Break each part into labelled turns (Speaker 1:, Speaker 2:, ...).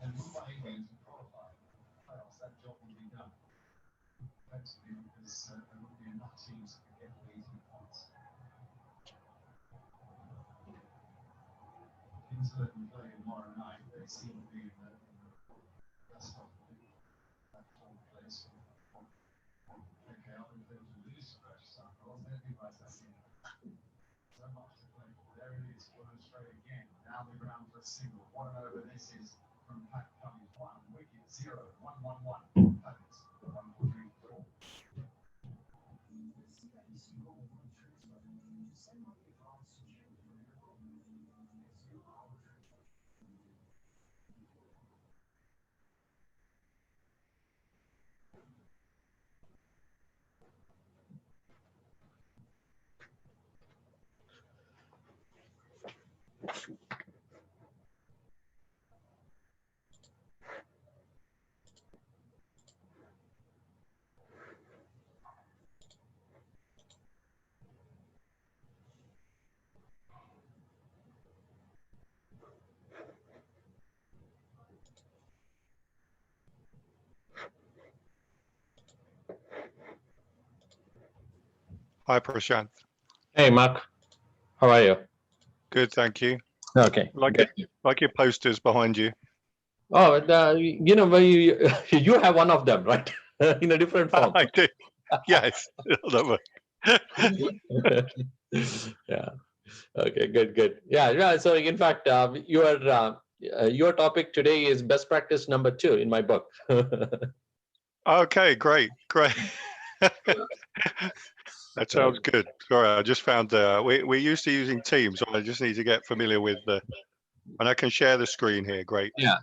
Speaker 1: And who are able to qualify for playoffs, that job will be done. Effectively, because there will be enough teams to get 80 points. Inter and play tomorrow night, they seem to be in the best of that fourth place. Okay, I'll be able to lose to Manchester. I wasn't happy about that. So much to play for. There it is, going straight again. Now the ground for a single. What an over this is from Pat Cummings. 1 wicket 0 1 1 1. Cummings 1 3 4.
Speaker 2: Hi, Prashant.
Speaker 3: Hey, Mark. How are you?
Speaker 2: Good, thank you.
Speaker 3: Okay.
Speaker 2: Like your posters behind you.
Speaker 3: Oh, you know, you have one of them, right? In a different form.
Speaker 2: I do. Yes.
Speaker 3: Yeah. Okay. Good. Yeah. So, in fact, your topic today is best practice number 2 in my book.
Speaker 2: Okay. Great. That sounds good. Sorry, I just found we're used to using Teams, so I just need to get familiar with and I can share the screen here. Great.
Speaker 3: Yeah.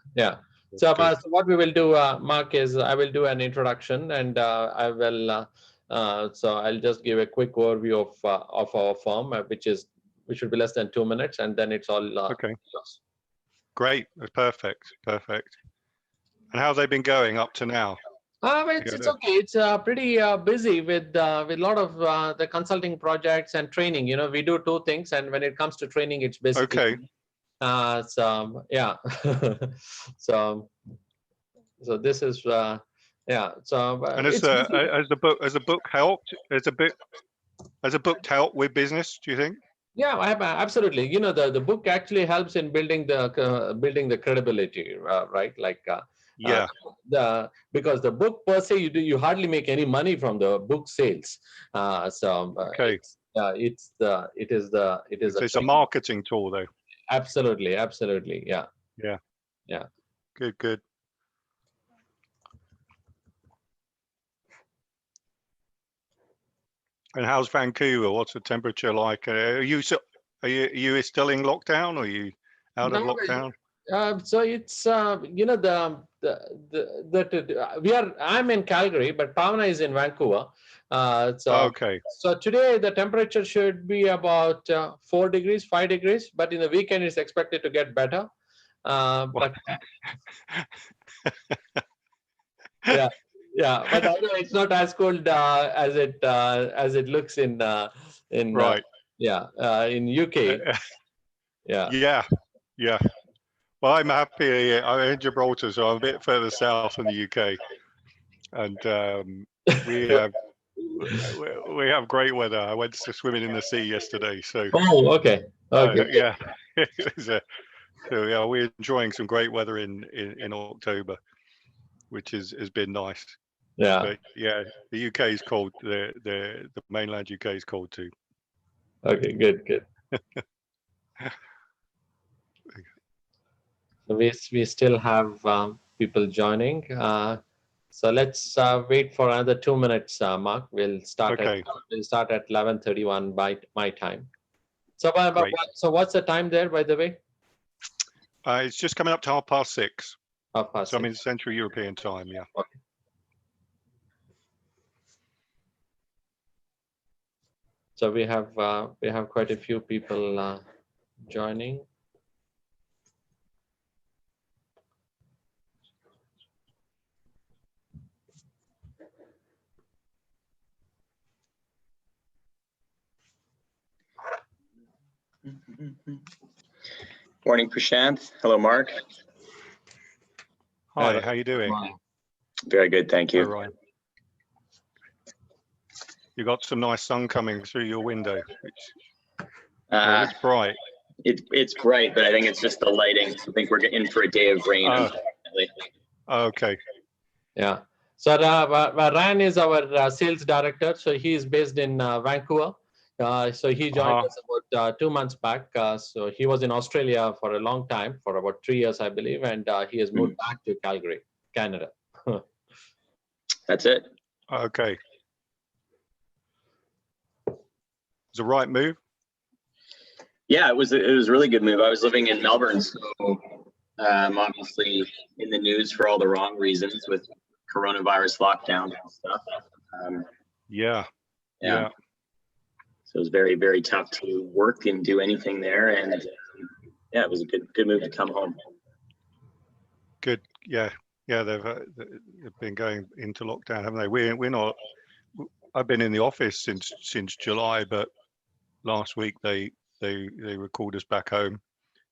Speaker 3: So what we will do, Mark, is I will do an introduction, and I will. So I'll just give a quick overview of our firm, which should be less than 2 minutes, and then it's all
Speaker 2: okay.
Speaker 3: yours.
Speaker 2: Great. That's perfect. And how have they been going up to now?
Speaker 3: It's okay. It's pretty busy with a lot of the consulting projects and training. You know, we do 2 things, and when it comes to training, it's basically
Speaker 2: okay.
Speaker 3: So yeah. so this is yeah. So
Speaker 2: and has the book helped? Has the book helped with business? Do you think?
Speaker 3: Yeah, absolutely. You know, the book actually helps in building the credibility, right? Like
Speaker 2: yeah.
Speaker 3: Because the book per se, you hardly make any money from the book sales.
Speaker 2: Okay.
Speaker 3: It's
Speaker 2: a marketing tool, though.
Speaker 3: Absolutely. Yeah.
Speaker 2: Good. And how's Vancouver? What's the temperature like? Are you still in lockdown, or are you out of lockdown?
Speaker 3: So it's you know I'm in Calgary, but Pavana is in Vancouver.
Speaker 2: Okay.
Speaker 3: So today the temperature should be about 4 degrees, 5 degrees, but in the weekend it's expected to get better. But yeah, but it's not as cold as it looks in
Speaker 2: right.
Speaker 3: In UK.
Speaker 2: Yeah. Well, I'm happy. I'm in Gibraltar, so I'm a bit further south in the UK, and we have great weather. I went to swimming in the sea yesterday, so.
Speaker 3: Oh, okay.
Speaker 2: Yeah. So yeah, we're enjoying some great weather in October, which has been nice.
Speaker 3: Yeah.
Speaker 2: But yeah, the UK is cold. The mainland UK is cold too.
Speaker 3: Okay, good. So we still have people joining. So let's wait for another 2 minutes, Mark. We'll start at 11:31 by my time. So what's the time there, by the way?
Speaker 2: It's just coming up to 6:30.
Speaker 3: 6:30.
Speaker 2: So I'm in Central European time. Yeah.
Speaker 3: Okay. So we have quite a few people joining.
Speaker 4: Morning, Prashant. Hello, Mark.
Speaker 2: Hi, how you doing?
Speaker 4: Very good, thank you.
Speaker 2: All right. You got some nice sun coming through your window, which it's bright.
Speaker 4: It's bright, but I think it's just the lighting. I think we're in for a day of rain. Unfortunately.
Speaker 2: Okay.
Speaker 3: Yeah. So Ryan is our sales director. So he is based in Vancouver. So he joined us about 2 months back. So he was in Australia for a long time, for about 3 years, I believe, and he has moved back to Calgary, Canada.
Speaker 4: That's it.
Speaker 2: Okay. It's a right move.
Speaker 4: Yeah, it was a really good move. I was living in Melbourne, so obviously in the news for all the wrong reasons with coronavirus lockdowns and stuff.
Speaker 2: Yeah.
Speaker 4: So it was very, very tough to work and do anything there, and yeah, it was a good move to come home.
Speaker 2: Good. Yeah. They've been going into lockdown, haven't they? We're not. I've been in the office since July, but last week they recalled us back home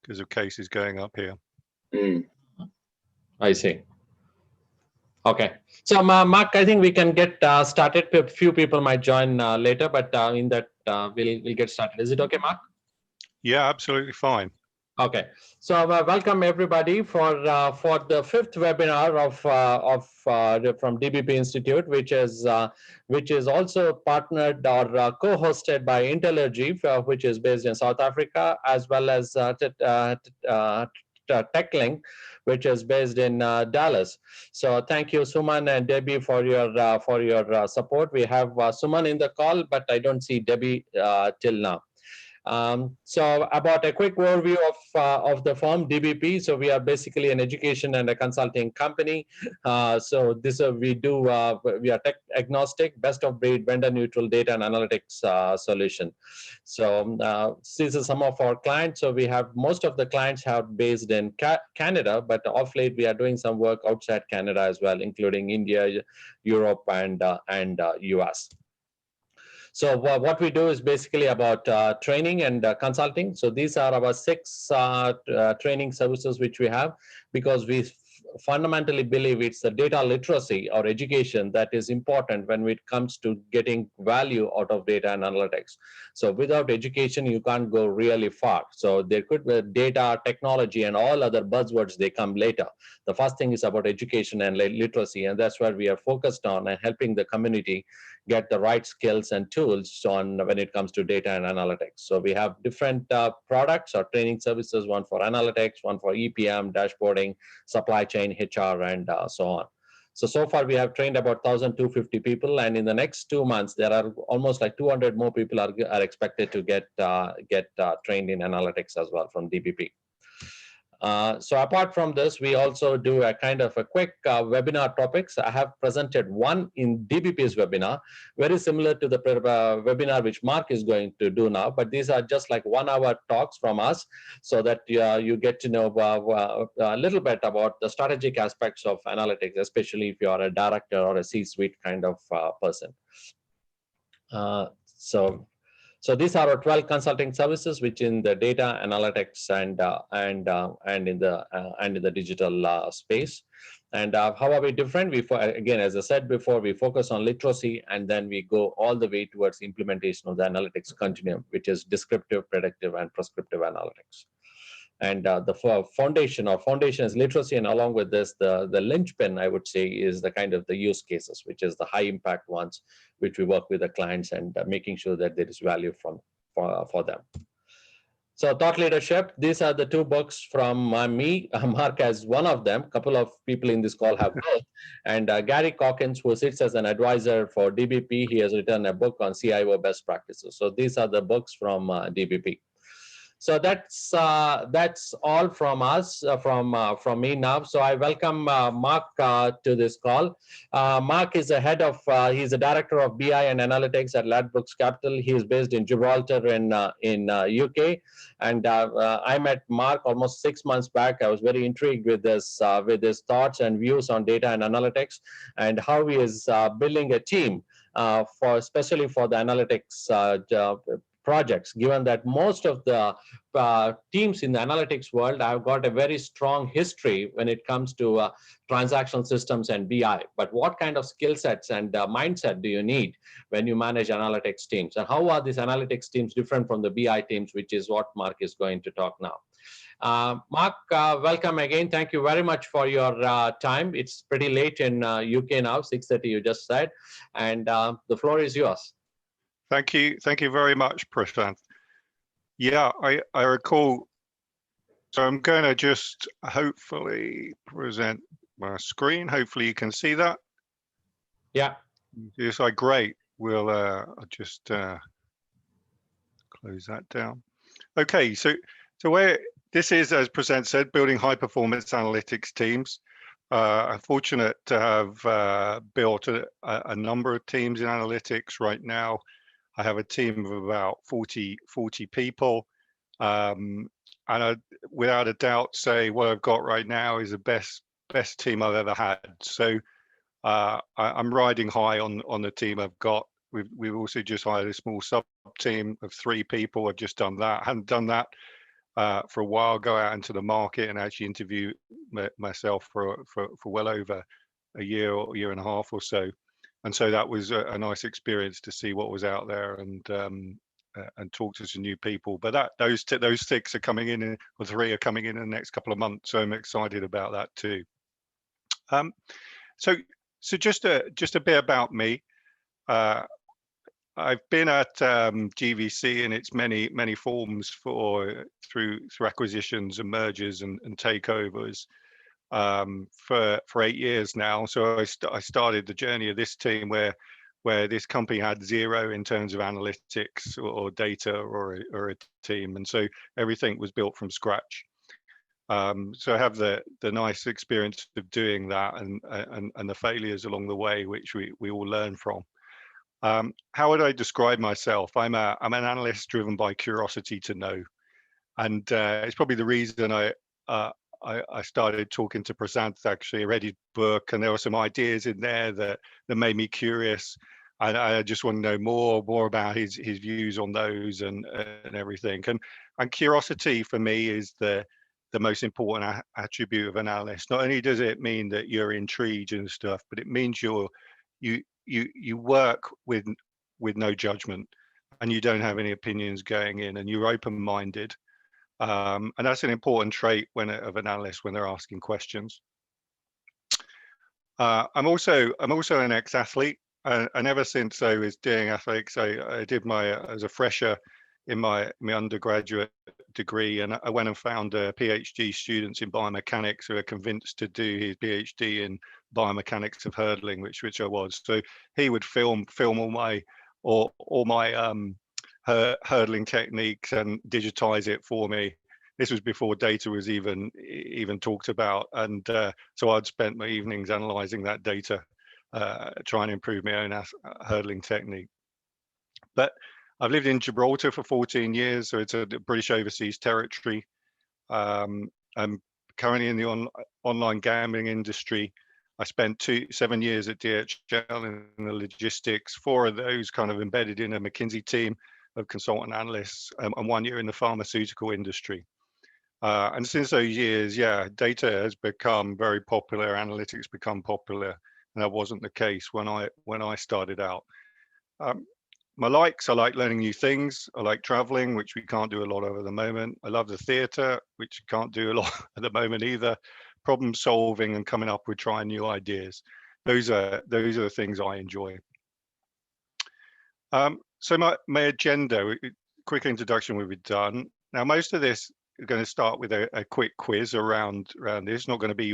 Speaker 2: because of cases going up here.
Speaker 3: I see. Okay. So Mark, I think we can get started. A few people might join later, but in that we'll get started. Is it okay, Mark?
Speaker 2: Yeah, absolutely fine.
Speaker 3: Okay. So welcome everybody for the 5th webinar from DBP Institute, which is also partnered or co-hosted by Intellergy, which is based in South Africa, as well as TechLink, which is based in Dallas. So thank you, Suman and Debbie, for your support. We have Suman in the call, but I don't see Debbie till now. So about a quick overview of the firm DBP. So we are basically an education and a consulting company. So this we are tech agnostic, best of breed, vendor neutral data and analytics solution. So these are some of our clients. So we have most of the clients have based in Canada, but of late we are doing some work outside Canada as well, including India, Europe, and US. So what we do is basically about training and consulting. So these are our 6 training services which we have, because we fundamentally believe it's the data literacy or education that is important when it comes to getting value out of data and analytics. So without education, you can't go really far. So there could be data, technology, and all other buzzwords, they come later. The first thing is about education and literacy, and that's where we are focused on, and helping the community get the right skills and tools on when it comes to data and analytics. So we have different products or training services, one for analytics, one for EPM, dashboarding, supply chain, HR, and so on. So far we have trained about 1,250 people, and in the next 2 months, there are almost like 200 more people are expected to get trained in analytics as well from DBP. So apart from this, we also do a kind of a quick webinar topics. I have presented one in DBP's webinar, very similar to the webinar which Mark is going to do now, but these are just like 1-hour talks from us, so that you get to know a little bit about the strategic aspects of analytics, especially if you are a director or a C-suite kind of person. So these are our 12 consulting services, which in the data analytics and in the digital space. And how are we different? Again, as I said before, we focus on literacy, and then we go all the way towards implementation of the analytics continuum, which is descriptive, predictive, and prescriptive analytics. And the foundation is literacy, and along with this, the linchpin, I would say, is the kind of the use cases, which is the high impact ones, which we work with the clients and making sure that there is value for them. So thought leadership, these are the 2 books from me. Mark has one of them. A couple of people in this call have both. And Gary Calkins, who sits as an advisor for DBP, he has written a book on CIO best practices. So these are the books from DBP. So that's all from us, from me now. So I welcome Mark to this call. Mark is he's a director of BI and analytics at Ladbrokes Capital. He is based in Gibraltar in UK. And I met Mark almost 6 months back. I was very intrigued with his thoughts and views on data and analytics, and how he is building a team especially for the analytics projects, given that most of the teams in the analytics world have got a very strong history when it comes to transactional systems and BI. But what kind of skill sets and mindset do you need when you manage analytics teams? And how are these analytics teams different from the BI teams, which is what Mark is going to talk now. Mark, welcome again. Thank you very much for your time. It's pretty late in UK now, 6:30 you just said, and the floor is yours.
Speaker 2: Thank you very much, Prashant. Yeah, I recall. So I'm going to just hopefully present my screen. Hopefully you can see that.
Speaker 3: Yeah.
Speaker 2: It's like great. We'll I'll just close that down. Okay, so where this is, as Prashant said, building high performance analytics teams. I'm fortunate to have built a number of teams in analytics right now. I have a team of about 40 people. And I, without a doubt, say what I've got right now is the best team I've ever had. So I'm riding high on the team I've got. We've also just hired a small sub team of 3 people. I've just done that. I hadn't done that for a while. Go out into the market and actually interview myself for well over a year or year and a half or so. And so that was a nice experience to see what was out there and talk to some new people. But those 6 are coming in, or 3 are coming in the next couple of months. So I'm excited about that too. So just a bit about me. I've been at GVC in its many forms through acquisitions and mergers and takeovers for 8 years now. So I started the journey of this team where this company had 0 in terms of analytics or data or a team, and so everything was built from scratch. So I have the nice experience of doing that and the failures along the way, which we all learn from. How would I describe myself? I'm an analyst driven by curiosity to know, and it's probably the reason I started talking to Prashant. Actually, I read his book, and there were some ideas in there that made me curious. I just want to know more about his views on those and everything. And curiosity for me is the most important attribute of an analyst. Not only does it mean that you're intrigued and stuff, but it means you work with no judgment, and you don't have any opinions going in, and you're open-minded. And that's an important trait of an analyst when they're asking questions. I'm also an ex-athlete, and ever since I was doing athletics, I did as a fresher in my undergraduate degree, and I went and found PhD students in biomechanics who are convinced to do his PhD in biomechanics of hurdling, which I was. So he would film all my hurdling techniques and digitize it for me. This was before data was even talked about, and so I'd spent my evenings analyzing that data, trying to improve my own hurdling technique. But I've lived in Gibraltar for 14 years, so it's a British overseas territory. I'm currently in the online gambling industry. I spent 7 years at DHL in the logistics, 4 of those kind of embedded in a McKinsey team of consultant analysts, and 1 year in the pharmaceutical industry. And since those years, yeah, data has become very popular, analytics become popular, and that wasn't the case when I started out. My likes, I like learning new things. I like traveling, which we can't do a lot of at the moment. I love the theater, which you can't do a lot at the moment either. Problem solving and coming up with trying new ideas. Those are the things I enjoy. So my agenda, quick introduction will be done. Now, most of this is going to start with a quick quiz around this. It's not going to be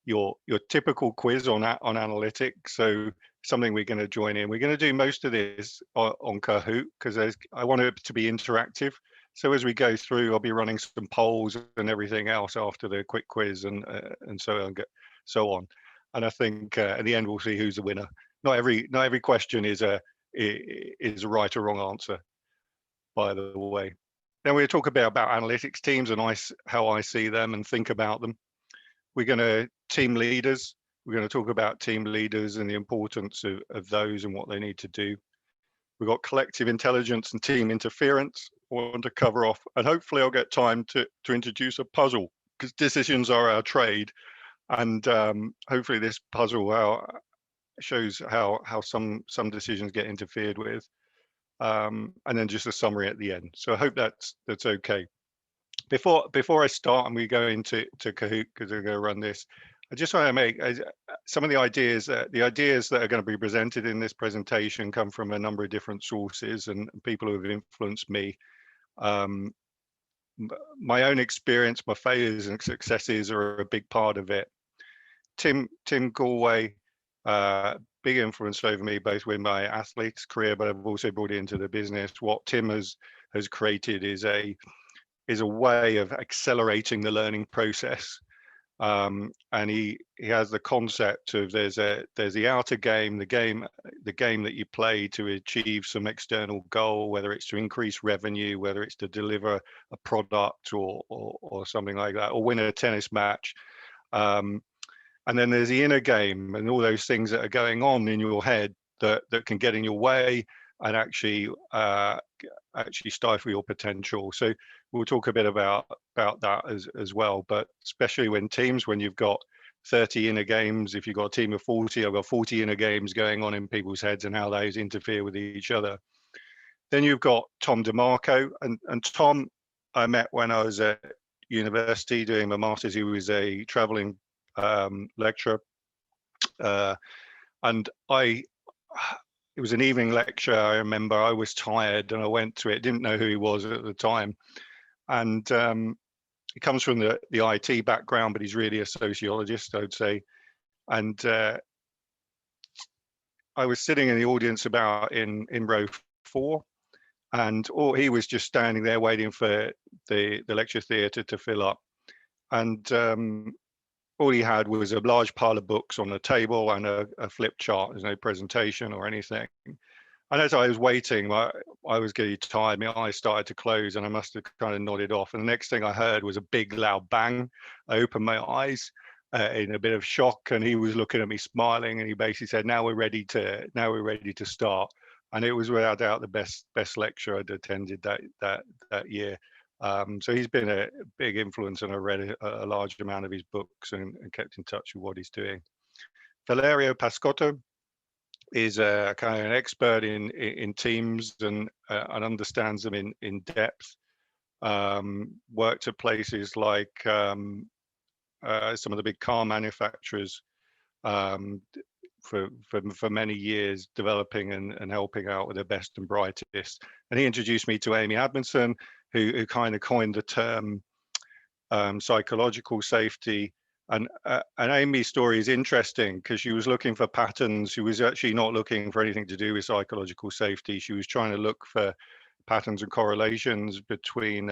Speaker 2: your typical quiz on analytics. So something we're going to join in. We're going to do most of this on Kahoot because I want it to be interactive. So as we go through, I'll be running some polls and everything else after the quick quiz and so on. And I think at the end we'll see who's the winner. Not every question is a right or wrong answer, by the way. Then we'll talk a bit about analytics teams and how I see them and think about them. We're going to team leaders. We're going to talk about team leaders and the importance of those and what they need to do. We've got collective intelligence and team interference I want to cover off, and hopefully I'll get time to introduce a puzzle, because decisions are our trade, and hopefully this puzzle shows how some decisions get interfered with, and then just a summary at the end. So I hope that's okay. Before I start and we go into Kahoot, because we're going to run this, I just want to make some of the ideas that are going to be presented in this presentation come from a number of different sources and people who have influenced me. My own experience, my failures and successes are a big part of it. Tim Galway, big influence over me, both with my athletes career, but I've also brought it into the business. What Tim has created is a way of accelerating the learning process. And he has the concept of there's the outer game, the game that you play to achieve some external goal, whether it's to increase revenue, whether it's to deliver a product or something like that, or win a tennis match. And then there's the inner game and all those things that are going on in your head that can get in your way and actually stifle your potential. So we'll talk a bit about that as well, but especially when you've got 30 inner games, if you've got a team of 40, I've got 40 inner games going on in people's heads and how those interfere with each other. Then you've got Tom DeMarco, and Tom I met when I was at university doing my master's. He was a traveling lecturer, and it was an evening lecture. I remember I was tired and I went to it, didn't know who he was at the time. And he comes from the IT background, but he's really a sociologist, I would say. And I was sitting in the audience about in row 4, and he was just standing there waiting for the lecture theatre to fill up. And all he had was a large pile of books on the table and a flip chart. There's no presentation or anything. And as I was waiting, I was getting tired. My eyes started to close and I must have kind of nodded off. And the next thing I heard was a big loud bang. I opened my eyes in a bit of shock, and he was looking at me smiling, and he basically said, now we're ready to start. And it was without doubt the best lecture I'd attended that year. So he's been a big influence, and I read a large amount of his books and kept in touch with what he's doing. Valerio Pascotto is a kind of an expert in teams and understands them in depth. Worked at places like some of the big car manufacturers for many years, developing and helping out with the best and brightest. And he introduced me to Amy Edmondson, who kind of coined the term psychological safety. And Amy's story is interesting because she was looking for patterns. She was actually not looking for anything to do with psychological safety. She was trying to look for patterns and correlations between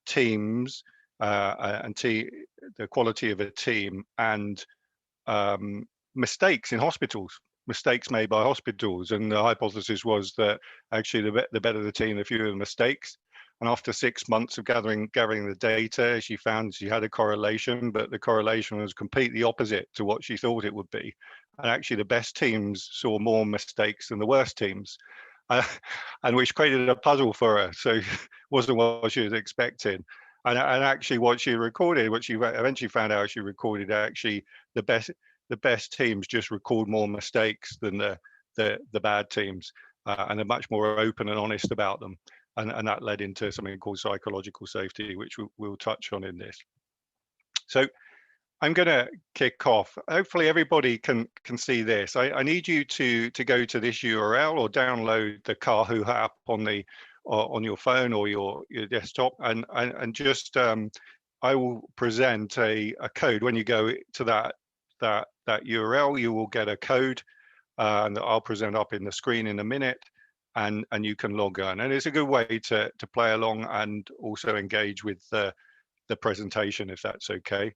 Speaker 2: teams and the quality of a team and mistakes in hospitals, mistakes made by hospitals. And the hypothesis was that actually the better the team, the fewer the mistakes. And after 6 months of gathering the data, she found she had a correlation, but the correlation was completely opposite to what she thought it would be. And actually the best teams saw more mistakes than the worst teams, and which created a puzzle for her. So it wasn't what she was expecting. And actually what she recorded, what she eventually found out she recorded, actually the best teams just record more mistakes than the bad teams, and they're much more open and honest about them. And that led into something called psychological safety, which we'll touch on in this. So I'm going to kick off. Hopefully everybody can see this. I need you to go to this URL or download the Kahoot app on your phone or your desktop, and just I will present a code. When you go to that URL, you will get a code, and I'll present up in the screen in a minute. And you can log on, and it's a good way to play along and also engage with the presentation, if that's okay.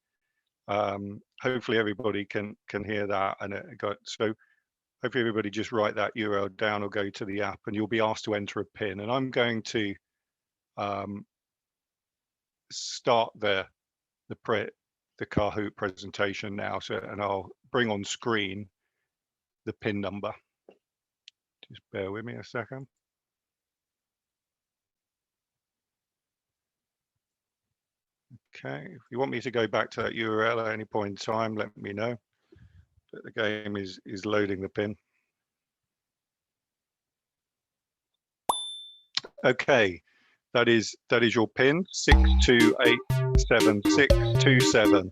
Speaker 2: Hopefully everybody can hear that, and so hopefully everybody just write that URL down or go to the app, and you'll be asked to enter a PIN. And I'm going to start the Kahoot presentation now, and I'll bring on screen the PIN number. Just bear with me a second. Okay, if you want me to go back to that URL at any point in time, let me know. But the game is loading the pin. Okay, that is your pin, 628767.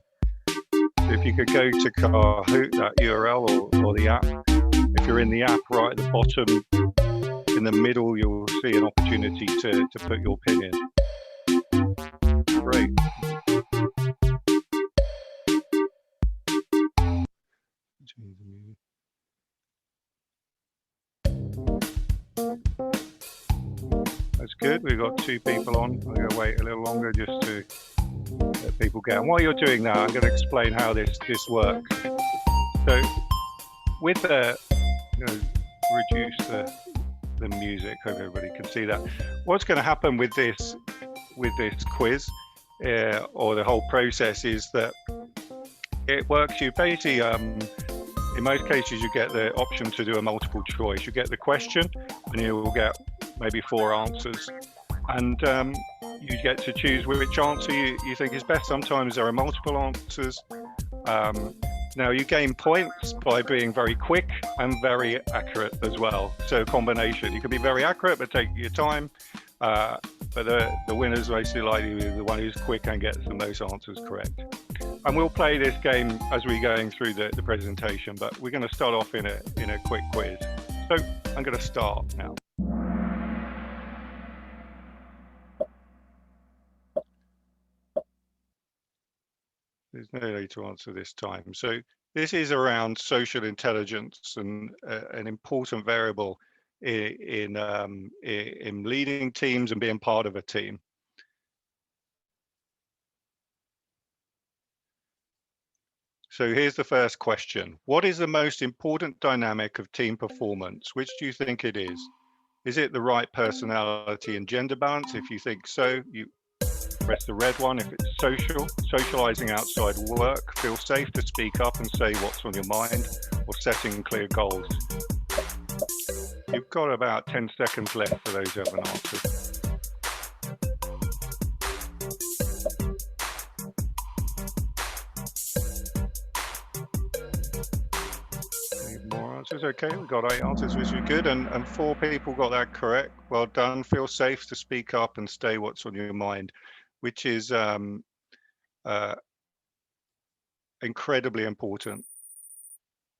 Speaker 2: So if you could go to Kahoot, that URL or the app. If you're in the app, right at the bottom, in the middle, you'll see an opportunity to put your pin in. Great. That's good. We've got 2 people on. I'm going to wait a little longer just to let people get. And while you're doing that, I'm going to explain how this works. So, with reduce the music. Hope everybody can see that. What's going to happen with this quiz or the whole process is that it works. You basically, in most cases, you get the option to do a multiple choice. You get the question, and you will get maybe 4 answers, and you get to choose which answer you think is best. Sometimes there are multiple answers. Now you gain points by being very quick and very accurate as well. So a combination. You can be very accurate but take your time. But the winner's mostly likely to be the one who's quick and gets the most answers correct. And we'll play this game as we're going through the presentation, but we're going to start off in a quick quiz. So I'm going to start now. There's no way to answer this time. So this is around social intelligence and an important variable in leading teams and being part of a team. So here's the first question. What is the most important dynamic of team performance? Which do you think it is? Is it the right personality and gender balance? If you think so, you press the red one. If it's socializing outside work, feel safe to speak up and say what's on your mind, or setting clear goals. You've got about 10 seconds left for those who haven't answered. Any more answers? Okay, we've got 8 answers, which is good, and 4 people got that correct. Well done. Feel safe to speak up and say what's on your mind, which is incredibly important.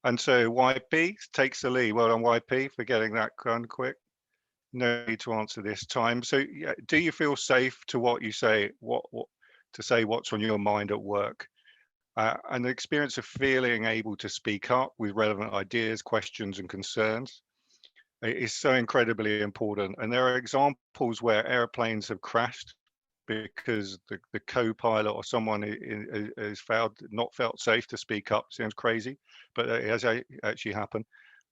Speaker 2: And so YP takes the lead. Well done, YP, for getting that done quick. No need to answer this time. So yeah, do you feel safe to what you say, to say what's on your mind at work? And the experience of feeling able to speak up with relevant ideas, questions and concerns is so incredibly important. And there are examples where airplanes have crashed because the co-pilot or someone has not felt safe to speak up. Sounds crazy, but it has actually happened.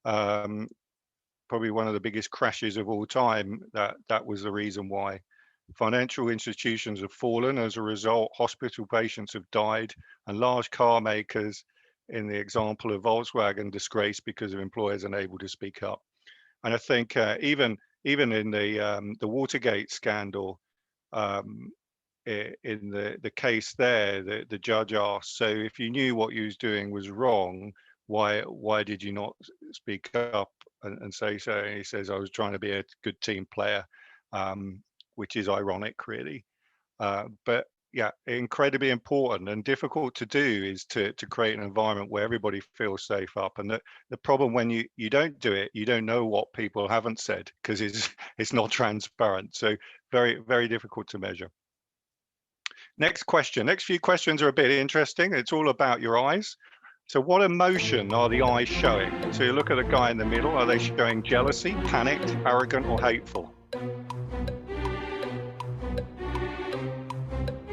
Speaker 2: Probably one of the biggest crashes of all time. That was the reason why. Financial institutions have fallen as a result. Hospital patients have died, and large car makers, in the example of Volkswagen, disgraced because of employers unable to speak up. And I think even in the Watergate scandal, in the case there, the judge asked, so if you knew what you was doing was wrong, why did you not speak up and say so? And he says, I was trying to be a good team player, which is ironic, really. But yeah, incredibly important and difficult to do is to create an environment where everybody feels safe up. And the problem when you don't do it, you don't know what people haven't said because it's not transparent. So very, very difficult to measure. Next question. Next few questions are a bit interesting. It's all about your eyes. So what emotion are the eyes showing? So you look at the guy in the middle. Are they showing jealousy, panicked, arrogant, or hateful?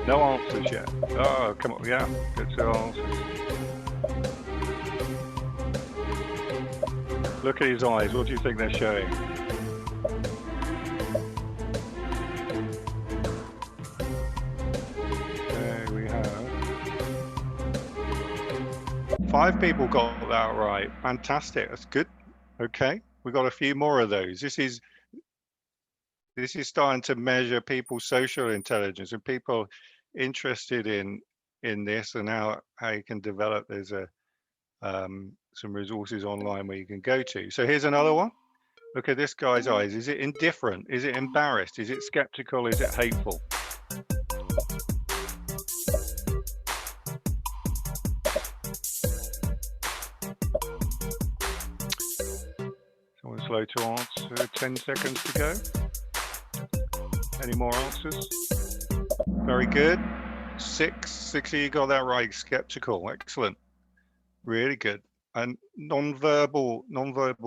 Speaker 2: No answers yet. Oh, come on. Yeah, good answers. Look at his eyes. What do you think they're showing? There we have 5 people got that right. Fantastic. That's good. Okay, we got a few more of those. This is starting to measure people's social intelligence, and people, interested in this and how you can develop, there's a some resources online where you can go to. So here's another one. Look at this guy's eyes. Is it indifferent? Is it embarrassed? Is it skeptical? Is it hateful? Someone slow to answer. 10 seconds to go. Any more answers? Very good. Six of you got that right. Skeptical. Excellent. Really good. And non-verbal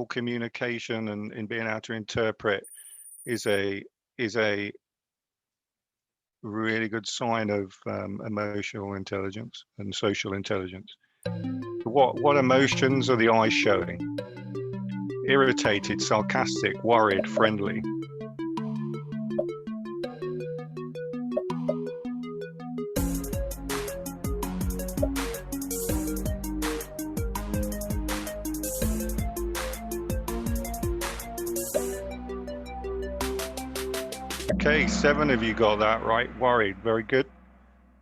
Speaker 2: communication and in being able to interpret is a really good sign of emotional intelligence and social intelligence. What emotions are the eyes showing? Irritated, sarcastic, worried, friendly. Okay, 7 of you got that right. Worried, very good.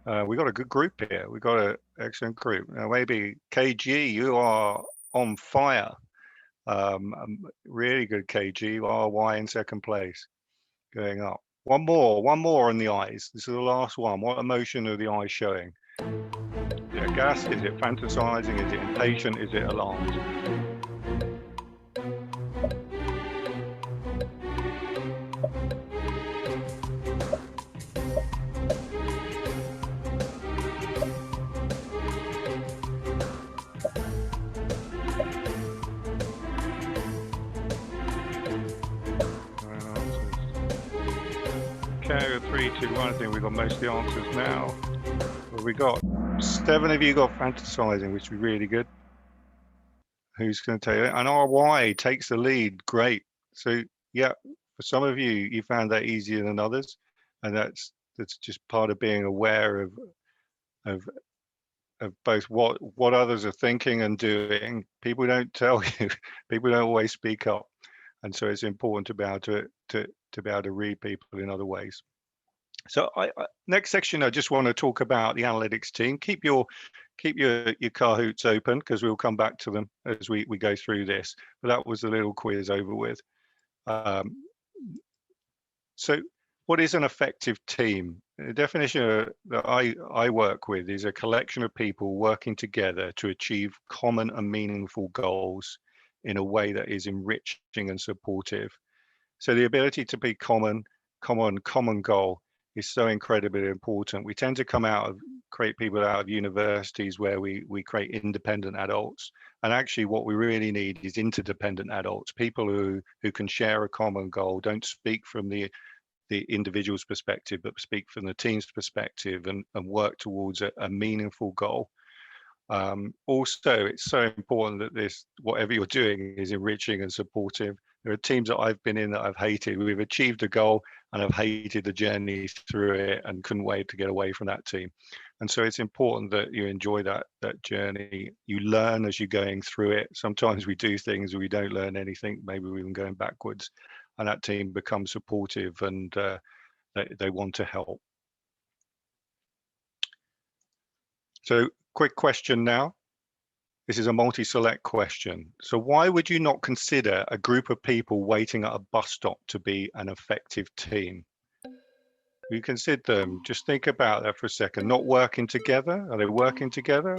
Speaker 2: We got a good group here. We got an excellent group. Now maybe KG, you are on fire. Really good, KG. RY in second place, going up. One more in the eyes. This is the last one. What emotion are the eyes showing? Is it aghast? Is it fantasizing? Is it impatient? Is it alarmed? Okay, 3, 2, 1. I think we've got most of the answers now. What we got? 7 of you got fantasizing, which is really good. Who's going to tell you? And RY takes the lead. Great. So yeah, for some of you, you found that easier than others, and that's just part of being aware of both what others are thinking and doing. People don't tell you. People don't always speak up, and so it's important to be able to be able to read people in other ways. So next section, I just want to talk about the analytics team. Keep your Kahoots open because we'll come back to them as we go through this. But that was the little quiz over with. So what is an effective team? The definition that I work with is a collection of people working together to achieve common and meaningful goals in a way that is enriching and supportive. So the ability to be common goal is so incredibly important. We tend to create people out of universities where we create independent adults. And actually what we really need is interdependent adults, people who can share a common goal, don't speak from the individual's perspective, but speak from the team's perspective and work towards a meaningful goal. Also, it's so important that whatever you're doing is enriching and supportive. There are teams that I've been in that I've hated. We've achieved a goal and I've hated the journey through it and couldn't wait to get away from that team. And so it's important that you enjoy that journey. You learn as you're going through it. Sometimes we do things we don't learn anything, maybe we're even going backwards, and that team becomes supportive and they want to help. So quick question now. This is a multi-select question. So why would you not consider a group of people waiting at a bus stop to be an effective team? You consider them, just think about that for a second. Not working together? Are they working together?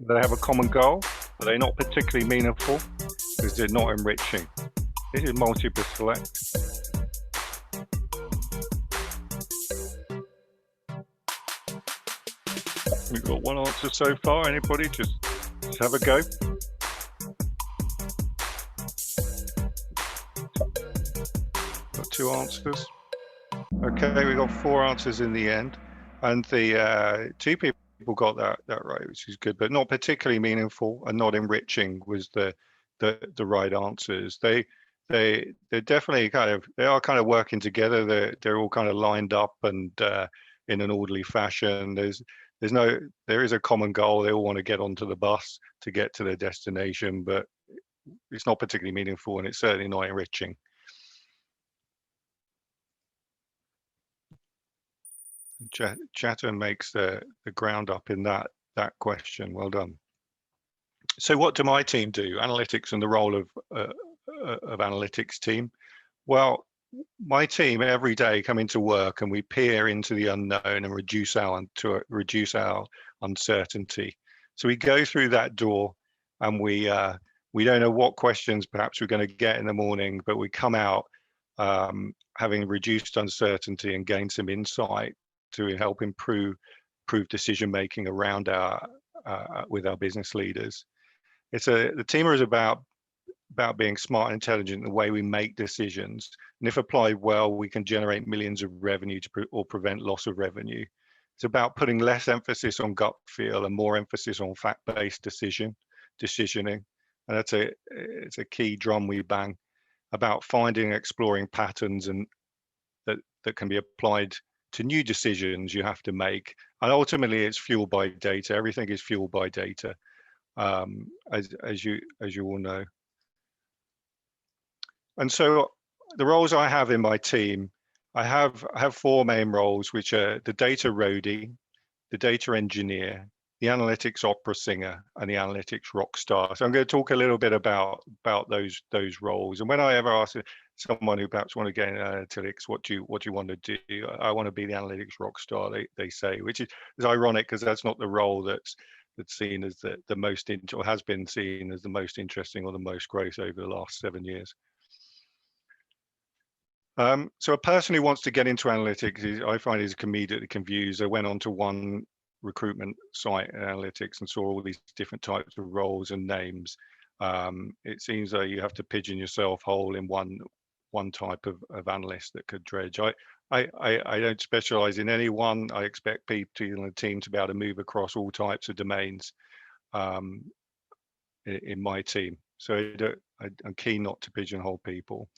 Speaker 2: Do they have a common goal? Are they not particularly meaningful? Because they're not enriching. This is multiple select. We've got one answer so far. Anybody? Just have a go. Got 2 answers. Okay, we got 4 answers in the end, and the 2 people got that right, which is good, but not particularly meaningful and not enriching was the right answers. They're definitely they are kind of working together. They're all kind of lined up and in an orderly fashion. There is a common goal. They all want to get onto the bus to get to their destination, but it's not particularly meaningful and it's certainly not enriching. Jatin makes the ground up in that question. Well done. So what do my team do? Analytics and the role of analytics team. Well, my team every day come into work and we peer into the unknown and reduce our uncertainty. So we go through that door and we don't know what questions perhaps we're going to get in the morning, but we come out having reduced uncertainty and gained some insight to help improve decision making around with our business leaders. The team is about being smart and intelligent in the way we make decisions, and if applied well, we can generate millions of revenue or prevent loss of revenue. It's about putting less emphasis on gut feel and more emphasis on fact-based decisioning, and it's a key drum we bang about finding and exploring patterns and that can be applied to new decisions you have to make. And ultimately, it's fueled by data. Everything is fueled by data, as you all know. And so the roles I have in my team, I have 4 main roles, which are the data roadie, the data engineer, the analytics opera singer, and the analytics rock star. So I'm going to talk a little bit about those roles. And when I ever ask someone who perhaps want to get into analytics, what do you want to do? I want to be the analytics rock star, they say, which is ironic because that's not the role that's seen as the most, or has been seen as the most interesting or the most growth over the last 7 years. So a person who wants to get into analytics, I find is immediately confused. I went onto one recruitment site in analytics and saw all these different types of roles and names. It seems that you have to pigeon yourself whole in one type of analyst that could dredge. I don't specialize in any one. I expect people in the team to be able to move across all types of domains in my team. So I'm keen not to pigeonhole people.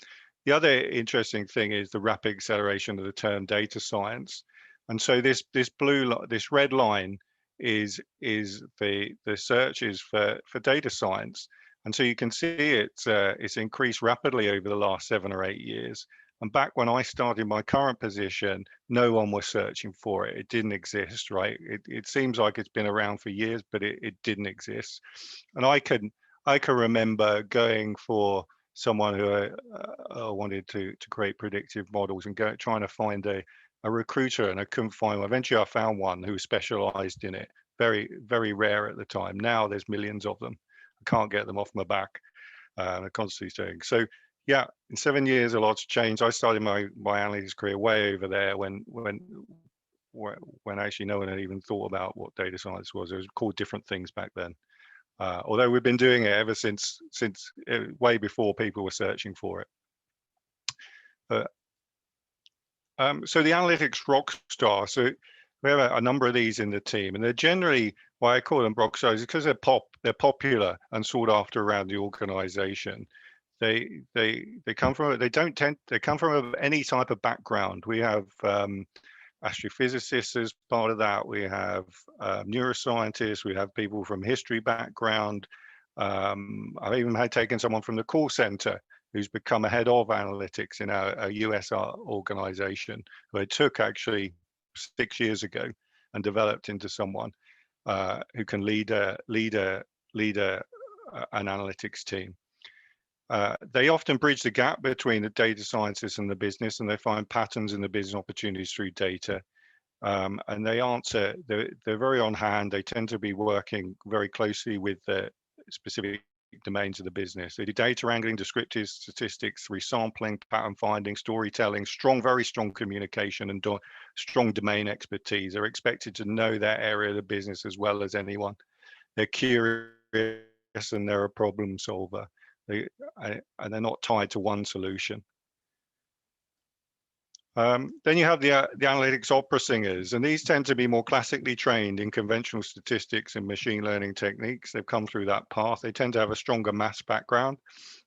Speaker 2: The other interesting thing is the rapid acceleration of the term data science. And so this red line is the searches for data science. And so you can see it's increased rapidly over the last 7 or 8 years. And back when I started my current position, no one was searching for it. It didn't exist, right? It seems like it's been around for years, but it didn't exist. And I can remember going for someone who wanted to create predictive models and trying to find a recruiter, and I couldn't find one. Eventually I found one who specialized in it. Very, very rare at the time. Now there's millions of them. I can't get them off my back. I'm constantly saying. So yeah, in 7 years, a lot's changed. I started my analytics career way over there when actually no one had even thought about what data science was. It was called different things back then. Although we've been doing it ever since way before people were searching for it. So the analytics rock star. So we have a number of these in the team, and they're generally, why I call them rock stars, is because they're popular and sought after around the organization. They come from any type of background. We have astrophysicists as part of that. We have neuroscientists. We have people from history background. I've even taken someone from the call center who's become a head of analytics in a US organization, who I took actually 6 years ago and developed into someone who can lead an analytics team. They often bridge the gap between the data scientists and the business, and they find patterns in the business opportunities through data. And they're very on hand. They tend to be working very closely with the specific domains of the business. They do data wrangling, descriptive statistics, resampling, pattern finding, storytelling, very strong communication, and strong domain expertise. They're expected to know their area of the business as well as anyone. They're curious and they're a problem solver. And they're not tied to one solution. Then you have the analytics opera singers, and these tend to be more classically trained in conventional statistics and machine learning techniques. They've come through that path. They tend to have a stronger maths background,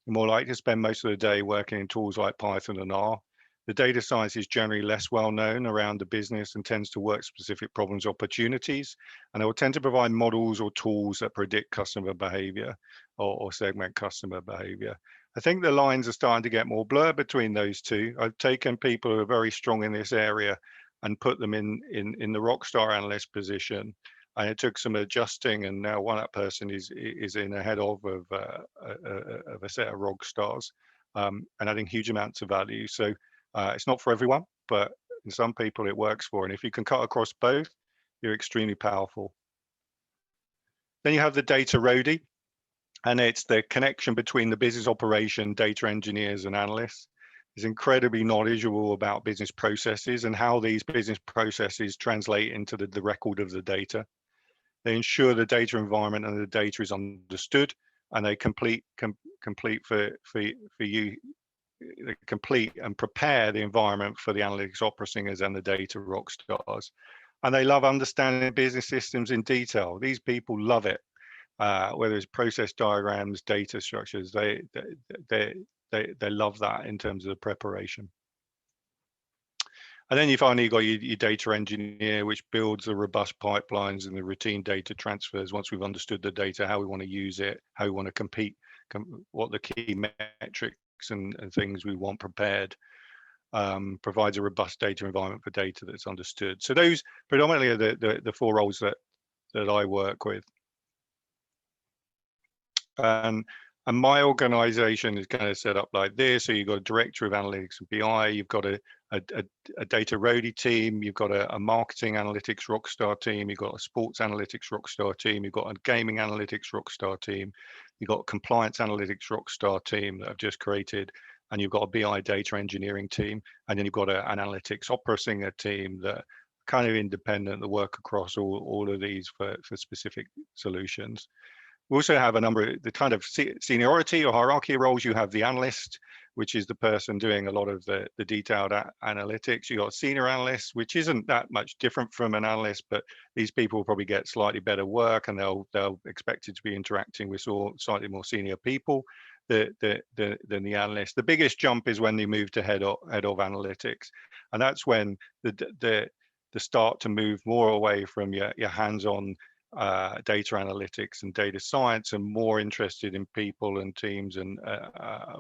Speaker 2: and more likely to spend most of the day working in tools like Python and R. The data science is generally less well known around the business and tends to work specific problems, opportunities, and they will tend to provide models or tools that predict customer behavior or segment customer behavior. I think the lines are starting to get more blurred between those two. I've taken people who are very strong in this area and put them in the rockstar analyst position. And it took some adjusting, and now that person is in a head of a set of rock stars, and adding huge amounts of value. So it's not for everyone, but in some people it works for. And if you can cut across both, you're extremely powerful. Then you have the data roadie, and it's the connection between the business operation, data engineers, and analysts. Is incredibly knowledgeable about business processes and how these business processes translate into the record of the data. They ensure the data environment and the data is understood, and they complete and prepare the environment for the analytics opera singers and the data rock stars. And they love understanding business systems in detail. These people love it, whether it's process diagrams, data structures. They love that in terms of the preparation. And then you finally got your data engineer, which builds the robust pipelines and the routine data transfers. Once we've understood the data, how we want to use it, how we want to compete, what the key metrics and things we want prepared, provides a robust data environment for data that's understood. So those predominantly are the four roles that I work with. And my organization is kind of set up like this. So you've got a director of analytics and BI, you've got a data roadie team, you've got a marketing analytics rockstar team, you've got a sports analytics rockstar team, you've got a gaming analytics rockstar team, you've got a compliance analytics rockstar team that I've just created, and you've got a BI data engineering team, and then you've got an analytics opera singer team that are kind of independent, that work across all of these for specific solutions. We also have a number of the kind of seniority or hierarchy roles. You have the analyst, which is the person doing a lot of the detailed analytics. You got senior analysts, which isn't that much different from an analyst, but these people will probably get slightly better work, and they'll expected to be interacting with slightly more senior people than the analyst. The biggest jump is when they move to head of analytics, and that's when the start to move more away from your hands-on data analytics and data science, and more interested in people and teams, and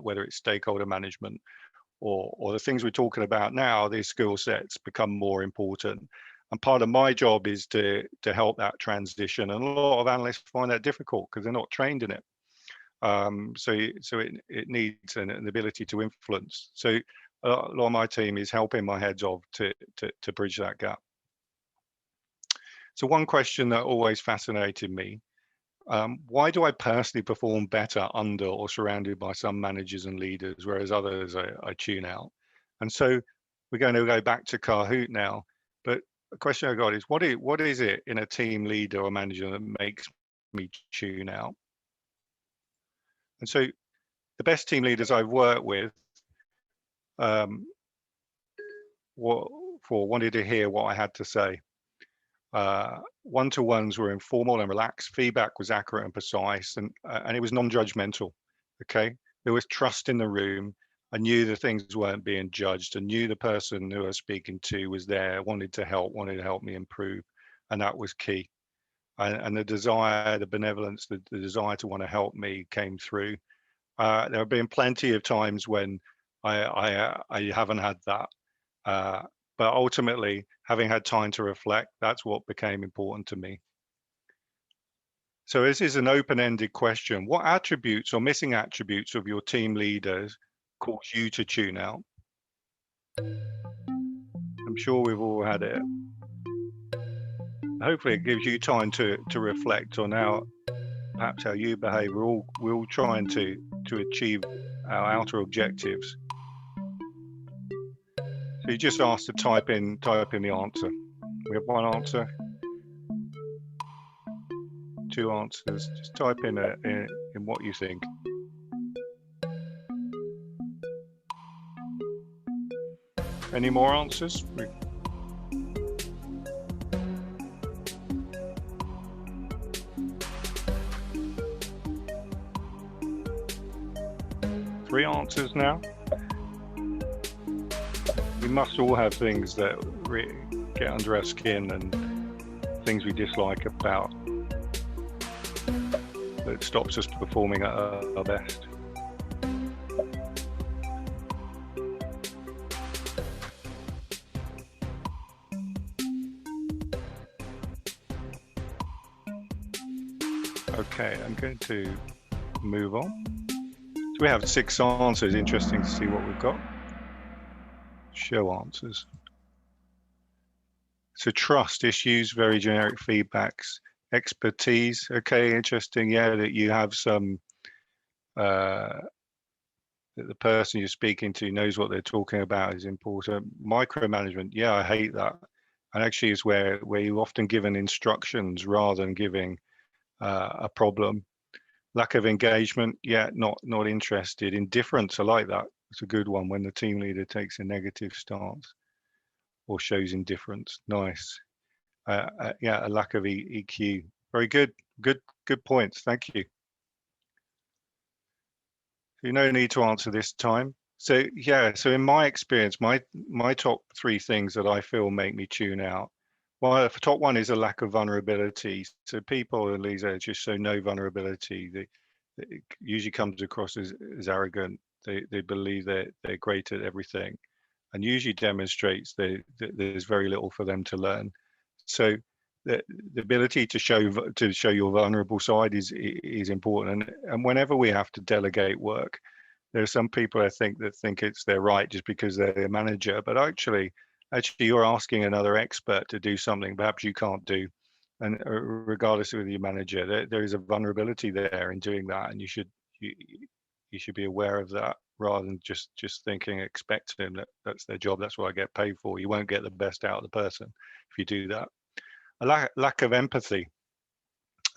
Speaker 2: whether it's stakeholder management or the things we're talking about now. These skill sets become more important, and part of my job is to help that transition. And a lot of analysts find that difficult because they're not trained in it. So it needs an ability to influence. So a lot of my team is helping my heads of to bridge that gap. So one question that always fascinated me, why do I personally perform better under or surrounded by some managers and leaders, whereas others I tune out? And so we're going to go back to Kahoot now, but the question I got is, what is it in a team leader or manager that makes me tune out? And so the best team leaders I've worked with wanted to hear what I had to say. One-to-ones were informal and relaxed. Feedback was accurate and precise, and it was non-judgmental. Okay, there was trust in the room. I knew the things weren't being judged. I knew the person who I was speaking to was there, wanted to help me improve, and that was key. And the desire, the benevolence, the desire to want to help me came through. There have been plenty of times when I haven't had that. But ultimately, having had time to reflect, that's what became important to me. So this is an open-ended question. What attributes or missing attributes of your team leaders cause you to tune out? I'm sure we've all had it. Hopefully it gives you time to reflect on perhaps how you behave. We're all trying to achieve our outer objectives. So you just asked to type in the answer. We have one answer, two answers. Just type in what you think. Any more answers? Three answers now. We must all have things that get under our skin and things we dislike about that stops us performing at our best. Okay, I'm going to move on. So we have 6 answers. Interesting to see what we've got. Show answers. So trust issues, very generic feedbacks. Expertise, okay, interesting. Yeah, that you have some, that the person you're speaking to knows what they're talking about is important. Micromanagement, yeah, I hate that. And actually is where you often given instructions rather than giving a problem. Lack of engagement, yeah, not interested. Indifference, I like that. It's a good one when the team leader takes a negative stance or shows indifference. Nice. Yeah, a lack of EQ. Very good. Good points. Thank you. No need to answer this time. So yeah, so in my experience, my top 3 things that I feel make me tune out. Well, the top one is a lack of vulnerability. So people at these ages just show no vulnerability. It usually comes across as arrogant. They believe they're great at everything, and usually demonstrates that there's very little for them to learn. So the ability to show your vulnerable side is important. And whenever we have to delegate work, there are some people I think that think it's their right just because they're a manager, but actually you're asking another expert to do something perhaps you can't do. And regardless of your manager, there is a vulnerability there in doing that, and you should be aware of that rather than just thinking, expecting that that's their job, that's what I get paid for. You won't get the best out of the person if you do that. A lack of empathy.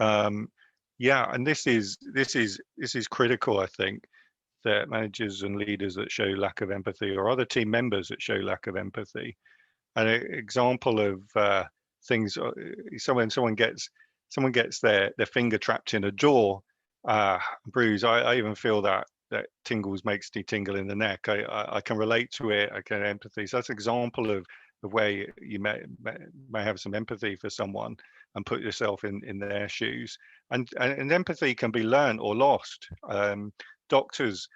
Speaker 2: Yeah, and this is critical, I think, that managers and leaders that show lack of empathy, or other team members that show lack of empathy. An example of things, someone gets their finger trapped in a jaw, bruise. I even feel that tingles makes me tingle in the neck. I can relate to it. I can empathy. So that's an example of where you may have some empathy for someone and put yourself in their shoes. And empathy can be learned or lost. Doctors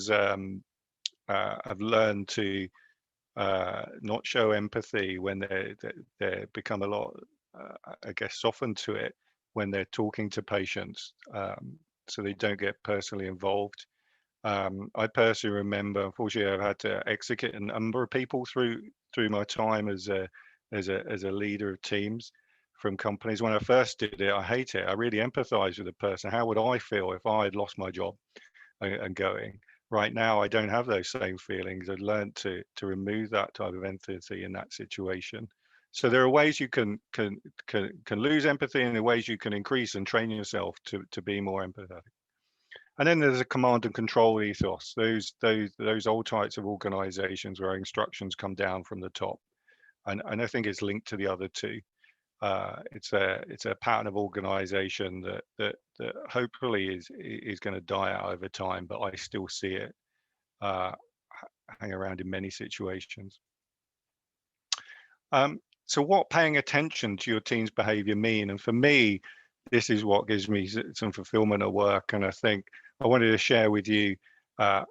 Speaker 2: have learned to not show empathy when they become a lot, I guess, softened to it when they're talking to patients, so they don't get personally involved. I personally remember, unfortunately, I've had to execute a number of people through my time as a leader of teams from companies. When I first did it, I hate it. I really empathize with the person. How would I feel if I had lost my job and going? Right now, I don't have those same feelings. I've learned to remove that type of empathy in that situation. So there are ways you can lose empathy, and there are ways you can increase and train yourself to be more empathetic. And then there's a command and control ethos. Those old types of organizations where instructions come down from the top, and I think it's linked to the other two. It's a pattern of organization that hopefully is going to die out over time, but I still see it hang around in many situations. So what paying attention to your team's behavior mean? And for me, this is what gives me some fulfillment at work. And I think I wanted to share with you a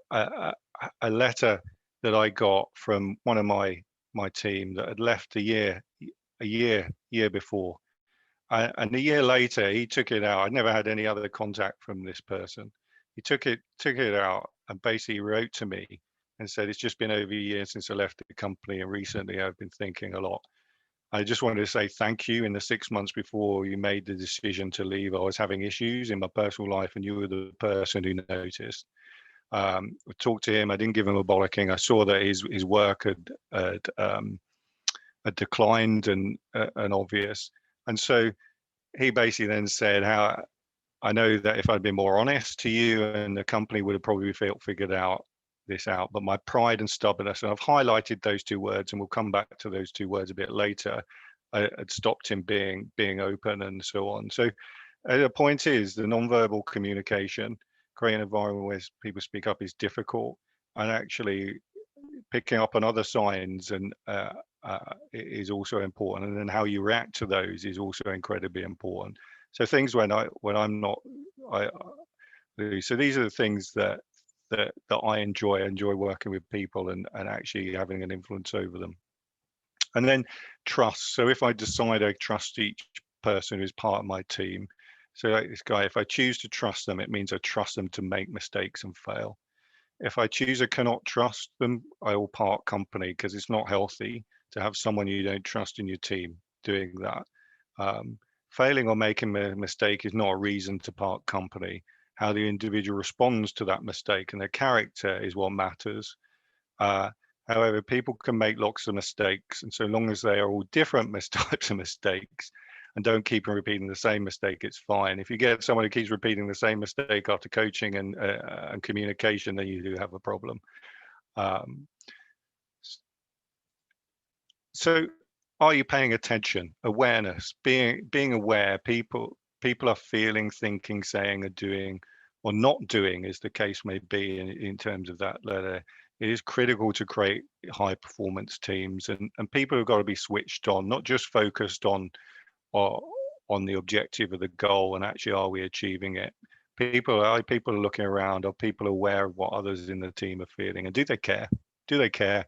Speaker 2: letter that I got from one of my team that had left a year before. And a year later, he took it out. I'd never had any other contact from this person. He took it out and basically wrote to me and said, it's just been over a year since I left the company, and recently I've been thinking a lot. I just wanted to say thank you. In the 6 months before you made the decision to leave, I was having issues in my personal life, and you were the person who noticed. I talked to him. I didn't give him a bollocking. I saw that his work had declined and obvious. And so he basically then said, how I know that if I'd been more honest to you, and the company would have probably figured this out, but my pride and stubbornness, and I've highlighted those 2 words, and we'll come back to those 2 words a bit later, had stopped him being open and so on. So the point is, the nonverbal communication, creating an environment where people speak up, is difficult, and actually picking up on other signs and is also important, and then how you react to those is also incredibly important. So things when I'm not, so these are the things that I enjoy working with people and actually having an influence over them. And then trust. So if I decide I trust each person who's part of my team, So like this guy, if I choose to trust them, it means I trust them to make mistakes and fail. If I choose I cannot trust them, I will part company, because it's not healthy to have someone you don't trust in your team doing that. Failing or making a mistake is not a reason to part company. How the individual responds to that mistake and their character is what matters. However, people can make lots of mistakes, and so long as they are all different types of mistakes and don't keep repeating the same mistake, it's fine. If you get someone who keeps repeating the same mistake after coaching and communication, then you do have a problem. So are you paying attention? Awareness, being aware. People are feeling, thinking, saying, or doing, or not doing, as the case may be in terms of that letter. It is critical to create high performance teams, and people have got to be switched on, not just focused on the objective of the goal and actually are we achieving it. People are looking around. Are people aware of what others in the team are feeling, and do they care?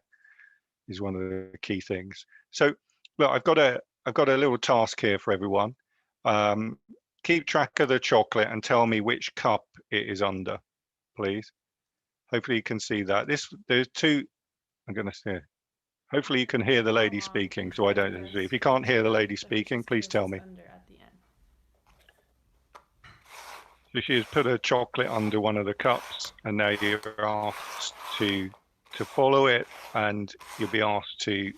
Speaker 2: Is one of the key things. So look, I've got a little task here for everyone. Keep track of the chocolate and tell me which cup it is under, please. Hopefully you can see that. There's two. I'm going to say. Hopefully you can hear the lady speaking, so I don't. If you can't hear the lady speaking, please tell me. So she has put a chocolate under one of the cups, and now you're asked to follow it, and you'll be asked to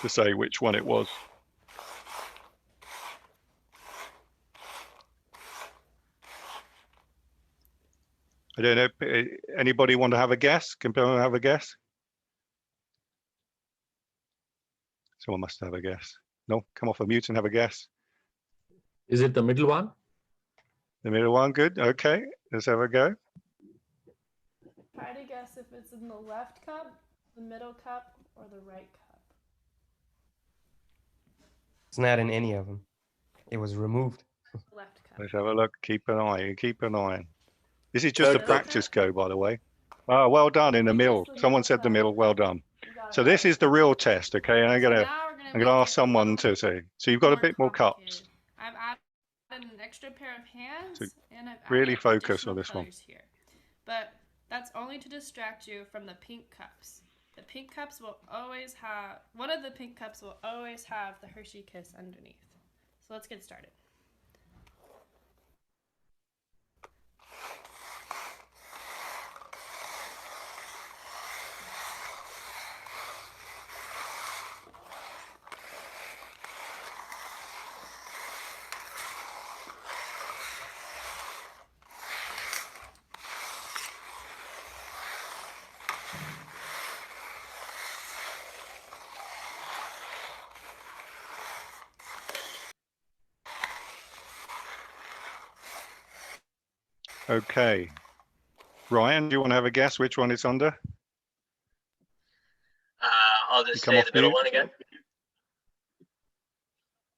Speaker 2: say which one it was. I don't know. Anybody want to have a guess? Can people have a guess? Someone must have a guess. No, come off a mute and have a guess.
Speaker 3: Is it the middle one?
Speaker 2: The middle one, good. Okay, let's have a go.
Speaker 5: Try to guess if it's in the left cup, the middle cup, or the right cup.
Speaker 6: It's not in any of them. It was removed.
Speaker 5: Left cup.
Speaker 2: Let's have a look. Keep an eye. This is just a practice go, by the way. Oh, well done in the middle. Someone said the middle. Well done. So this is the real test, okay? And I'm gonna ask someone to say. So you've got a bit more cups.
Speaker 5: I've added an extra pair of hands,
Speaker 2: So
Speaker 5: and I've
Speaker 2: really
Speaker 5: added
Speaker 2: focus on
Speaker 5: additional
Speaker 2: this one.
Speaker 5: colors here. But that's only to distract you from the pink cups. The pink cups will always have, one of the pink cups will always have the Hershey Kiss underneath. So let's get started.
Speaker 2: Okay. Ryan, do you want to have a guess which one it's under?
Speaker 4: I'll just
Speaker 2: come
Speaker 4: say
Speaker 2: off
Speaker 4: the middle
Speaker 2: mute.
Speaker 4: one again.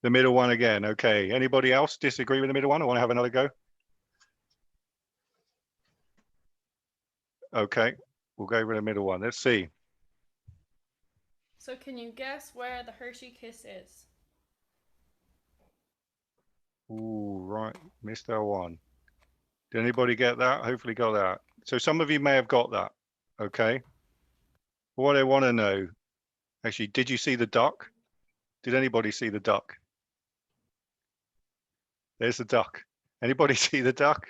Speaker 2: The middle one again. Okay. Anybody else disagree with the middle one? I want to have another go. Okay. We'll go with the middle one. Let's see.
Speaker 5: So can you guess where the Hershey Kiss is?
Speaker 2: Ooh, right. Missed that one. Did anybody get that? Hopefully got that. So some of you may have got that. Okay. What I want to know, actually, did you see the duck? Did anybody see the duck? There's the duck. Anybody see the duck?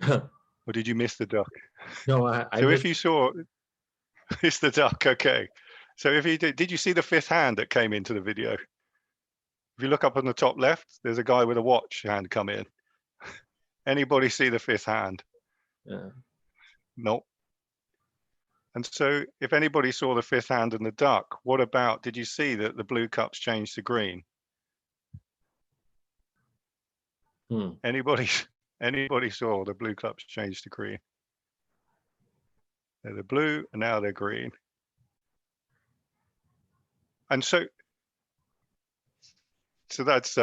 Speaker 2: Or did you miss the duck?
Speaker 3: No,
Speaker 2: So if you saw, it's the duck. Okay. So if you did you see the fifth hand that came into the video? If you look up on the top left, there's a guy with a watch hand come in. Anybody see the fifth hand?
Speaker 3: Yeah.
Speaker 2: Nope. And so if anybody saw the fifth hand and the duck, what about, did you see that the blue cups changed to green? Anybody saw the blue cups change to green? They're the blue and now they're green. And so that's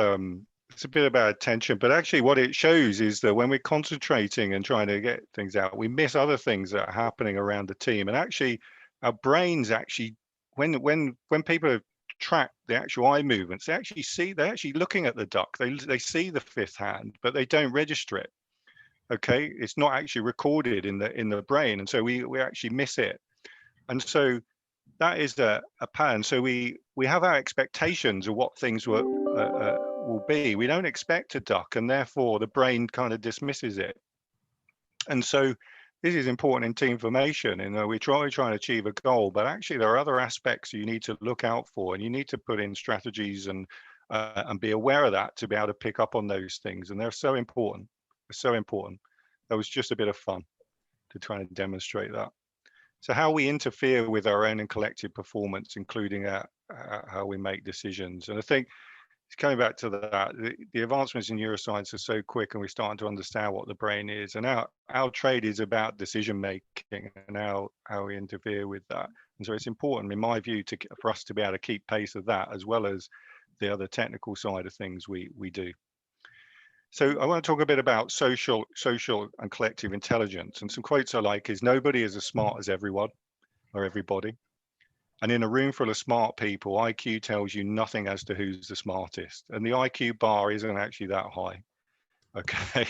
Speaker 2: it's a bit about attention, but actually what it shows is that when we're concentrating and trying to get things out, we miss other things that are happening around the team. And actually our brains actually, when people are track the actual eye movements. They're actually looking at the duck. They see the fifth hand, but they don't register it. Okay, it's not actually recorded in the brain, and so we actually miss it. And so that is a pattern. So we have our expectations of what things will be. We don't expect a duck, and therefore the brain kind of dismisses it. And so this is important in team formation. We try to achieve a goal, but actually there are other aspects you need to look out for, and you need to put in strategies and be aware of that to be able to pick up on those things. And they're so important. They're so important. That was just a bit of fun to try and demonstrate that. So how we interfere with our own and collective performance, including how we make decisions. And I think it's coming back to that, the advancements in neuroscience are so quick, and we're starting to understand what the brain is. And our trade is about decision making and how we interfere with that. And so it's important, in my view, for us to be able to keep pace of that, as well as the other technical side of things we do. So I want to talk a bit about social and collective intelligence. And some quotes I like is, nobody is as smart as everyone or everybody. And in a room full of smart people, IQ tells you nothing as to who's the smartest. And the IQ bar isn't actually that high. Okay.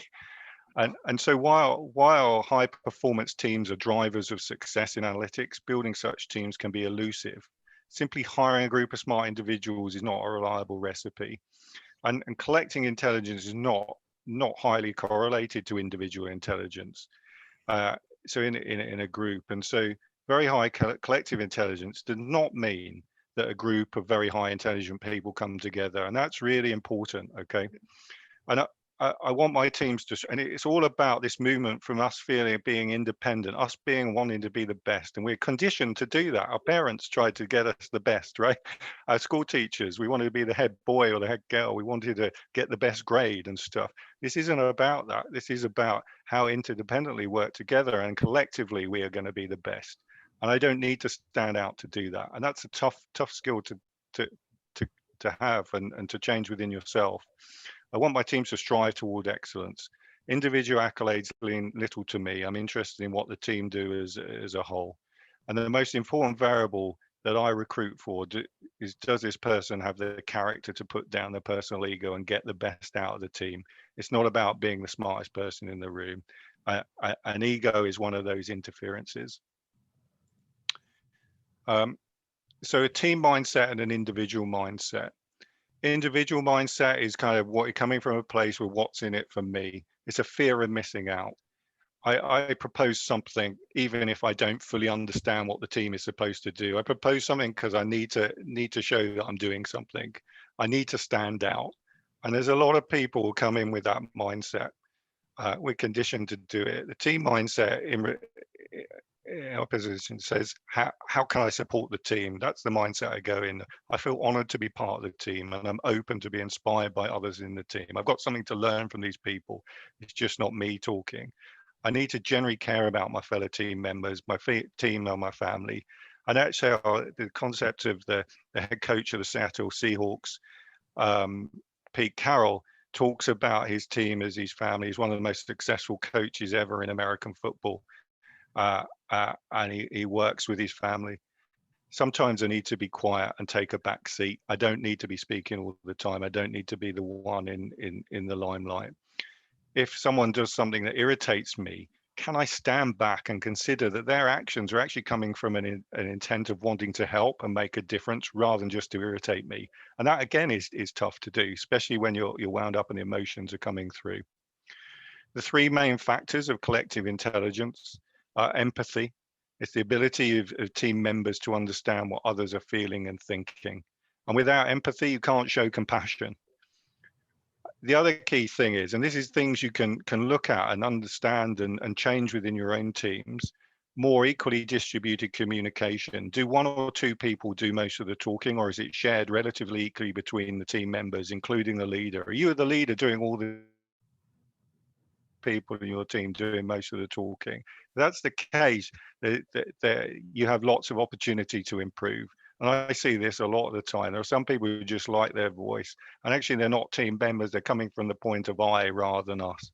Speaker 2: And so while high performance teams are drivers of success in analytics, building such teams can be elusive. Simply hiring a group of smart individuals is not a reliable recipe. And collecting intelligence is not highly correlated to individual intelligence. So in a group, and so very high collective intelligence does not mean that a group of very high intelligent people come together, and that's really important. Okay, and I want my teams to, and it's all about this movement from us being independent, us wanting to be the best, and we're conditioned to do that. Our parents tried to get us the best, right? Our school teachers, we wanted to be the head boy or the head girl. We wanted to get the best grade and stuff. This isn't about that. This is about how interdependently work together, and collectively we are going to be the best. And I don't need to stand out to do that. And that's a tough skill to have and to change within yourself. I want my teams to strive toward excellence. Individual accolades mean little to me. I'm interested in what the team do as a whole. And the most important variable that I recruit for is, does this person have the character to put down their personal ego and get the best out of the team? It's not about being the smartest person in the room. An ego is one of those interferences. So a team mindset and an individual mindset. Individual mindset is kind of what you're coming from a place with what's in it for me. It's a fear of missing out. I propose something even if I don't fully understand what the team is supposed to do. I propose something because I need to show that I'm doing something. I need to stand out. And there's a lot of people who come in with that mindset. We're conditioned to do it. The team mindset in opposition says, how can I support the team? That's the mindset I go in. I feel honored to be part of the team, and I'm open to be inspired by others in the team. I've got something to learn from these people. It's just not me talking. I need to generally care about my fellow team members, my team and my family. And actually the concept of the head coach of the Seattle Seahawks, Pete Carroll, talks about his team as his family. He's one of the most successful coaches ever in American football. And he works with his family. Sometimes I need to be quiet and take a back seat. I don't need to be speaking all the time. I don't need to be the one in the limelight. If someone does something that irritates me, can I stand back and consider that their actions are actually coming from an intent of wanting to help and make a difference rather than just to irritate me? And that again is tough to do, especially when you're wound up and the emotions are coming through. The three main factors of collective intelligence are empathy. It's the ability of team members to understand what others are feeling and thinking. And without empathy, you can't show compassion. The other key thing is, and this is things you can look at and understand and change within your own teams, more equally distributed communication. Do one or two people do most of the talking, or is it shared relatively equally between the team members, including the leader? Are you the leader doing all the people in your team doing most of the talking? If that's the case, you have lots of opportunity to improve. And I see this a lot of the time. There are some people who just like their voice, and actually they're not team members. They're coming from the point of I rather than us.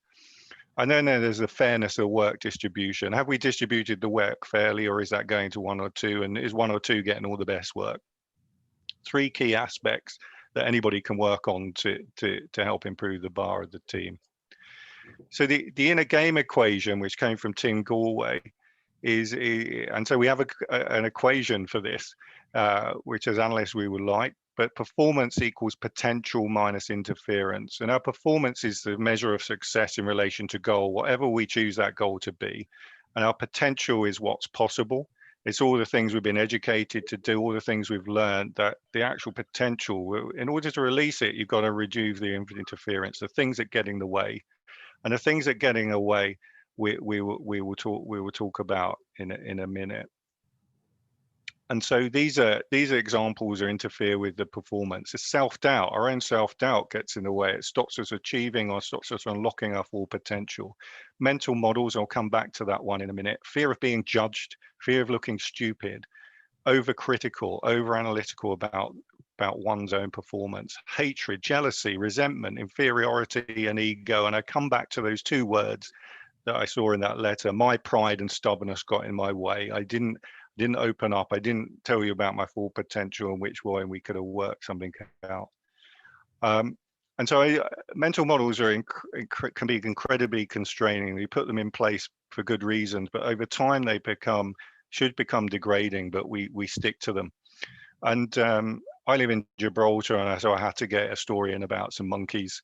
Speaker 2: And then there's the fairness of work distribution. Have we distributed the work fairly, or is that going to one or two? And is one or two getting all the best work? Three key aspects that anybody can work on to help improve the bar of the team. So the inner game equation, which came from Tim Galway, and so we have an equation for this, which as analysts we would like, but performance equals potential minus interference. And our performance is the measure of success in relation to goal, whatever we choose that goal to be. And our potential is what's possible. It's all the things we've been educated to do, all the things we've learned, that the actual potential, in order to release it, you've got to reduce the interference, the things that get in the way. And the things that get in the way, we will talk about in a minute. And so these examples are interfere with the performance. It's self-doubt. Our own self-doubt gets in the way. It stops us achieving or stops us unlocking our full potential. Mental models, I'll come back to that one in a minute. Fear of being judged, fear of looking stupid, overcritical, over-analytical about one's own performance, hatred, jealousy, resentment, inferiority, and ego. And I come back to those two words that I saw in that letter. My pride and stubbornness got in my way. I didn't open up. I didn't tell you about my full potential and which way we could have worked something out. And so mental models can be incredibly constraining. You put them in place for good reasons, but over time they should become degrading, but we stick to them. And I live in Gibraltar, and so I had to get a story in about some monkeys.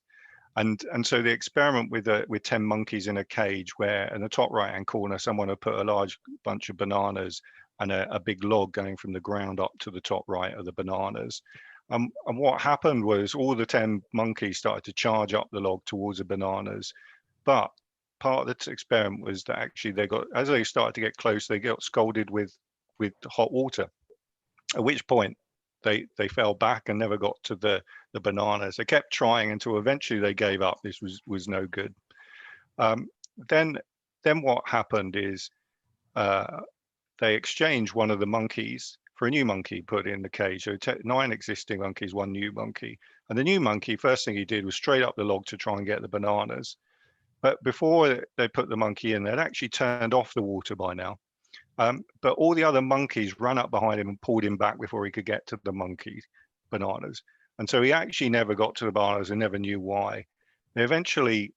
Speaker 2: And so the experiment with 10 monkeys in a cage, where in the top right hand corner someone had put a large bunch of bananas and a big log going from the ground up to the top right of the bananas. And what happened was all the 10 monkeys started to charge up the log towards the bananas. But part of the experiment was that actually as they started to get close, they got scalded with hot water, at which point they fell back and never got to the bananas. They kept trying until eventually they gave up. This was no good. Then what happened is they exchanged one of the monkeys for a new monkey put in the cage. So 9 existing monkeys, 1 new monkey. And the new monkey, first thing he did was straight up the log to try and get the bananas. But before they put the monkey in, they'd actually turned off the water by now. But all the other monkeys ran up behind him and pulled him back before he could get to the monkey bananas. And so he actually never got to the bananas and never knew why. They eventually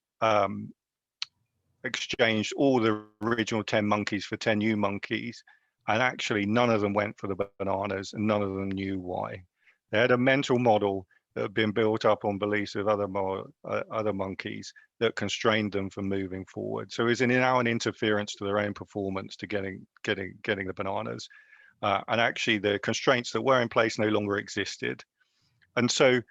Speaker 2: exchanged all the original 10 monkeys for 10 new monkeys, and actually none of them went for the bananas and none of them knew why. They had a mental model that had been built up on beliefs of other monkeys that constrained them from moving forward. So it was now an interference to their own performance to getting the bananas, and actually the constraints that were in place no longer existed. And so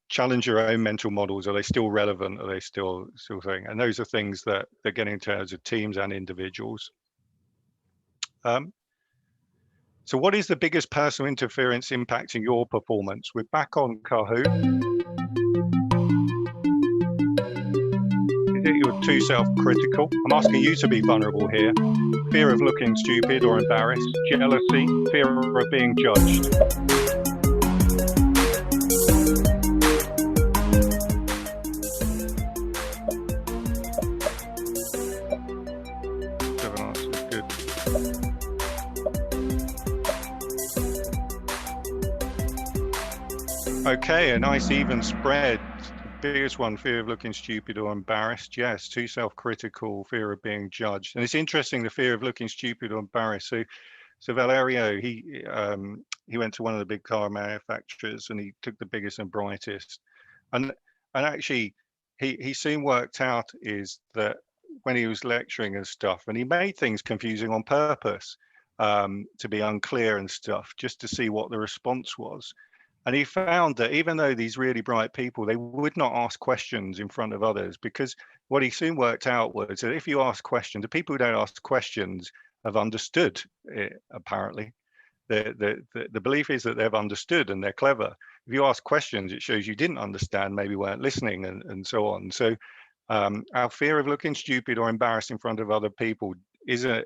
Speaker 2: challenge your own mental models. Are they still relevant? Are they still thing? And those are things that they're getting in terms of teams and individuals. So what is the biggest personal interference impacting your performance? We're back on Kahoot. Is it you're too self-critical? I'm asking you to be vulnerable here. Fear of looking stupid or embarrassed, jealousy, fear of being judged. Okay, a nice even spread. The biggest one, fear of looking stupid or embarrassed. Yes, too self-critical, fear of being judged. And it's interesting, the fear of looking stupid or embarrassed. So Valerio, he went to one of the big car manufacturers and he took the biggest and brightest. And actually, he soon worked out is that when he was lecturing and stuff, and he made things confusing on purpose to be unclear and stuff, just to see what the response was. And he found that even though these really bright people, they would not ask questions in front of others, because what he soon worked out was that if you ask questions, the people who don't ask questions have understood it, apparently. The belief is that they've understood and they're clever. If you ask questions, it shows you didn't understand, maybe weren't listening, and so on. So our fear of looking stupid or embarrassed in front of other people is an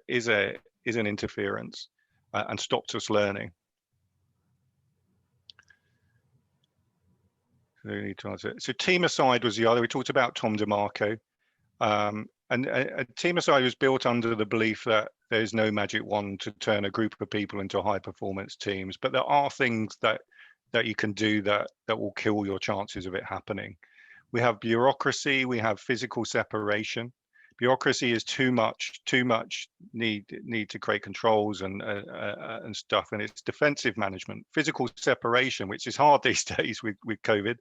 Speaker 2: interference and stops us learning. So team aside was the other. We talked about Tom DeMarco. Team Aside was built under the belief that there's no magic wand to turn a group of people into high performance teams, but there are things that you can do that will kill your chances of it happening. We have bureaucracy, we have physical separation. Bureaucracy is too much need to create controls and stuff, and it's defensive management. Physical separation, which is hard these days with COVID,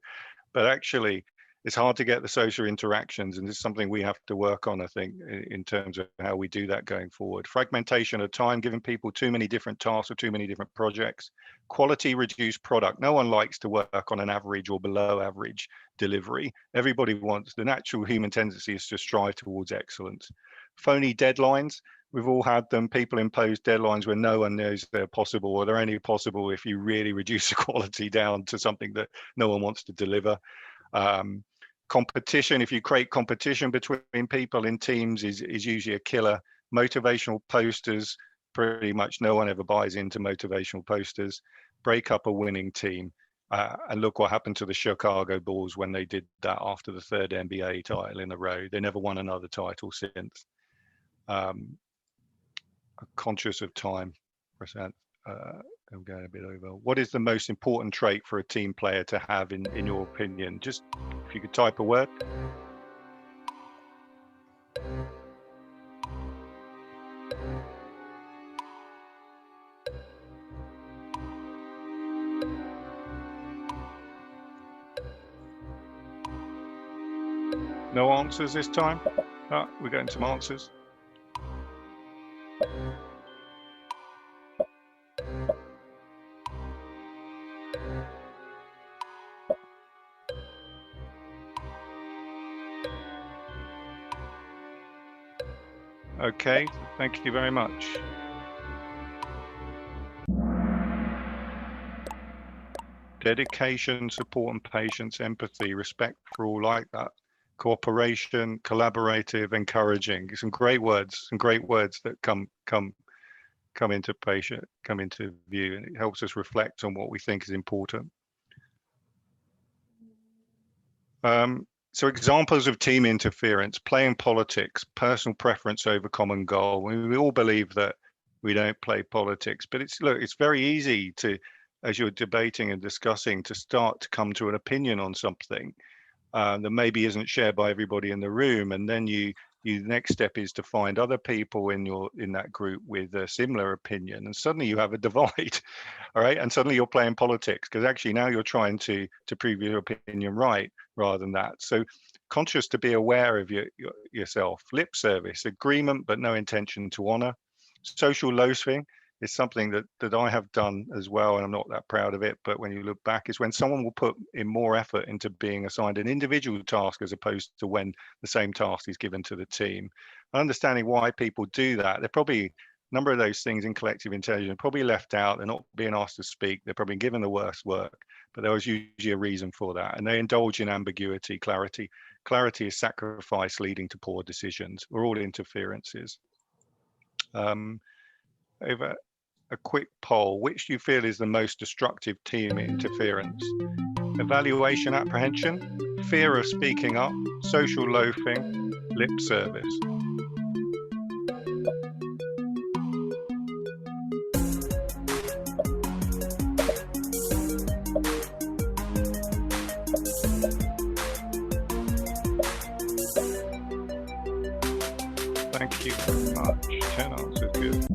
Speaker 2: but actually it's hard to get the social interactions, and it's something we have to work on, I think, in terms of how we do that going forward. Fragmentation of time, giving people too many different tasks or too many different projects. Quality reduced product. No one likes to work on an average or below average delivery. Everybody wants, the natural human tendency is to strive towards excellence. Phony deadlines. We've all had them. People impose deadlines where no one knows they're possible, or they're only possible if you really reduce the quality down to something that no one wants to deliver. Competition, if you create competition between people in teams, is usually a killer. Motivational posters, pretty much no one ever buys into motivational posters. Break up a winning team. And look what happened to the Chicago Bulls when they did that after the third NBA title in a row. They never won another title since. Conscious of time, percent. I'm going a bit over. What is the most important trait for a team player to have in your opinion? Just if you could type a word. No answers this time? Oh, we're getting some answers. Okay, thank you very much. Dedication, support and patience, empathy, respect for all, like that. Cooperation, collaborative, encouraging. Some great words that come into view, and it helps us reflect on what we think is important. So examples of team interference, playing politics, personal preference over common goal. We all believe that we don't play politics, but it's very easy to, as you're debating and discussing, to start to come to an opinion on something that maybe isn't shared by everybody in the room, and then the next step is to find other people in that group with a similar opinion, and suddenly you have a divide. All right, and suddenly you're playing politics, because actually now you're trying to prove your opinion right rather than that. So conscious to be aware of yourself. Lip service, agreement but no intention to honor. Social loafing is something that I have done as well, and I'm not that proud of it, but when you look back, is when someone will put in more effort into being assigned an individual task as opposed to when the same task is given to the team. Understanding why people do that, they're probably, a number of those things in collective intelligence probably left out. They're not being asked to speak, they're probably given the worst work, but there was usually a reason for that. And they indulge in ambiguity. Clarity is sacrifice leading to poor decisions. We're all interferences. Over a quick poll, which do you feel is the most destructive team interference? Evaluation apprehension, fear of speaking up, social loafing, lip service. Thank you very much. 10 answers, good.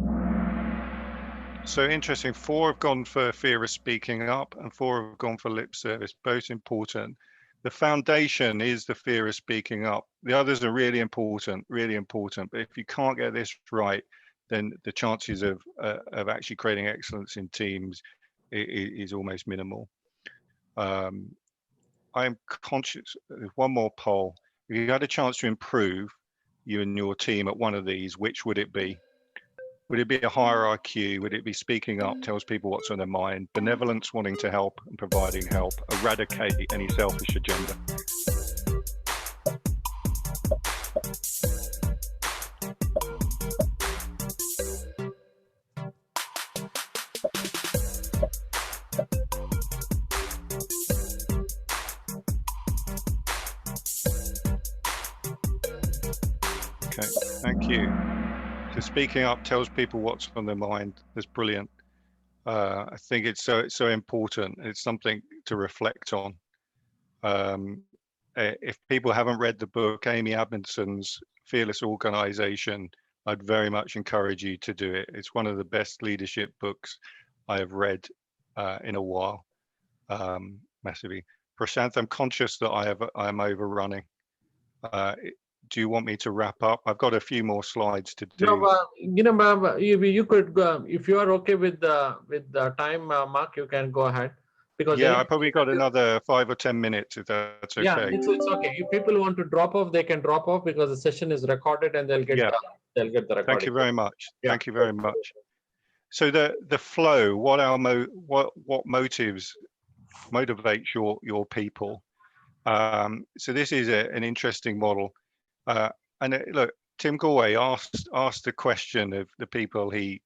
Speaker 2: So interesting, 4 have gone for fear of speaking up and 4 have gone for lip service, both important. The foundation is the fear of speaking up. The others are really important, but if you can't get this right, then the chances of actually creating excellence in teams is almost minimal. I'm conscious, there's one more poll. If you had a chance to improve you and your team at one of these, which would it be? Would it be a higher IQ? Would it be speaking up, tells people what's on their mind, benevolence, wanting to help and providing help, eradicate any selfish agenda? Okay, thank you. So speaking up tells people what's on their mind. That's brilliant. I think it's so important. It's something to reflect on. If people haven't read the book, Amy Edmondson's Fearless Organization, I'd very much encourage you to do it. It's one of the best leadership books I have read in a while, massively. Prashanth, I'm conscious that I'm overrunning. Do you want me to wrap up? I've got a few more slides to do.
Speaker 3: No, you could go, if you are okay with the time, Mark, you can go ahead. Because
Speaker 2: yeah, I probably got another 5 or 10 minutes if that's okay.
Speaker 3: Yeah, it's okay. If people want to drop off, they can drop off because the session is recorded and they'll get the recording.
Speaker 2: Thank you very much.
Speaker 3: Yeah.
Speaker 2: Thank you very much. So the flow, what motives motivates your people. So this is an interesting model. Look, Tim Gallwey asked the question of the people he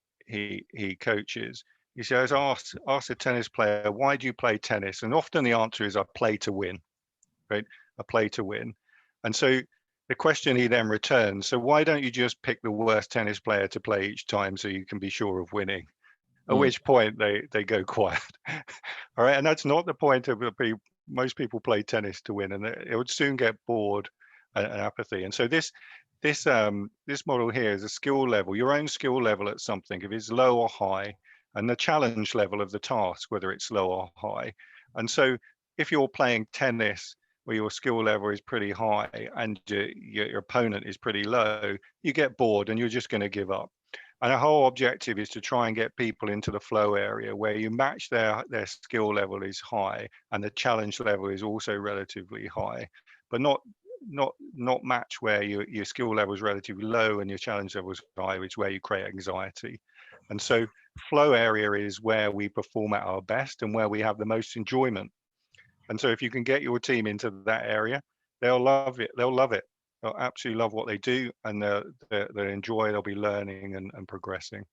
Speaker 2: coaches. He says, ask a tennis player, why do you play tennis? And often the answer is, I play to win, right? I play to win. And so the question he then returns, so why don't you just pick the worst tennis player to play each time so you can be sure of winning? At which point they go quiet. All right, and that's not the point of most people play tennis to win, and it would soon get bored and apathy. And so this model here is a skill level, your own skill level at something, if it's low or high, and the challenge level of the task, whether it's low or high. And so if you're playing tennis where your skill level is pretty high and your opponent is pretty low, you get bored and you're just going to give up. And our whole objective is to try and get people into the flow area where you match their skill level is high and the challenge level is also relatively high, but not match where your skill level is relatively low and your challenge level is high, which is where you create anxiety. And so flow area is where we perform at our best and where we have the most enjoyment. And so if you can get your team into that area, they'll love it. They'll love it. They'll absolutely love what they do, and they'll enjoy, they'll be learning and progressing.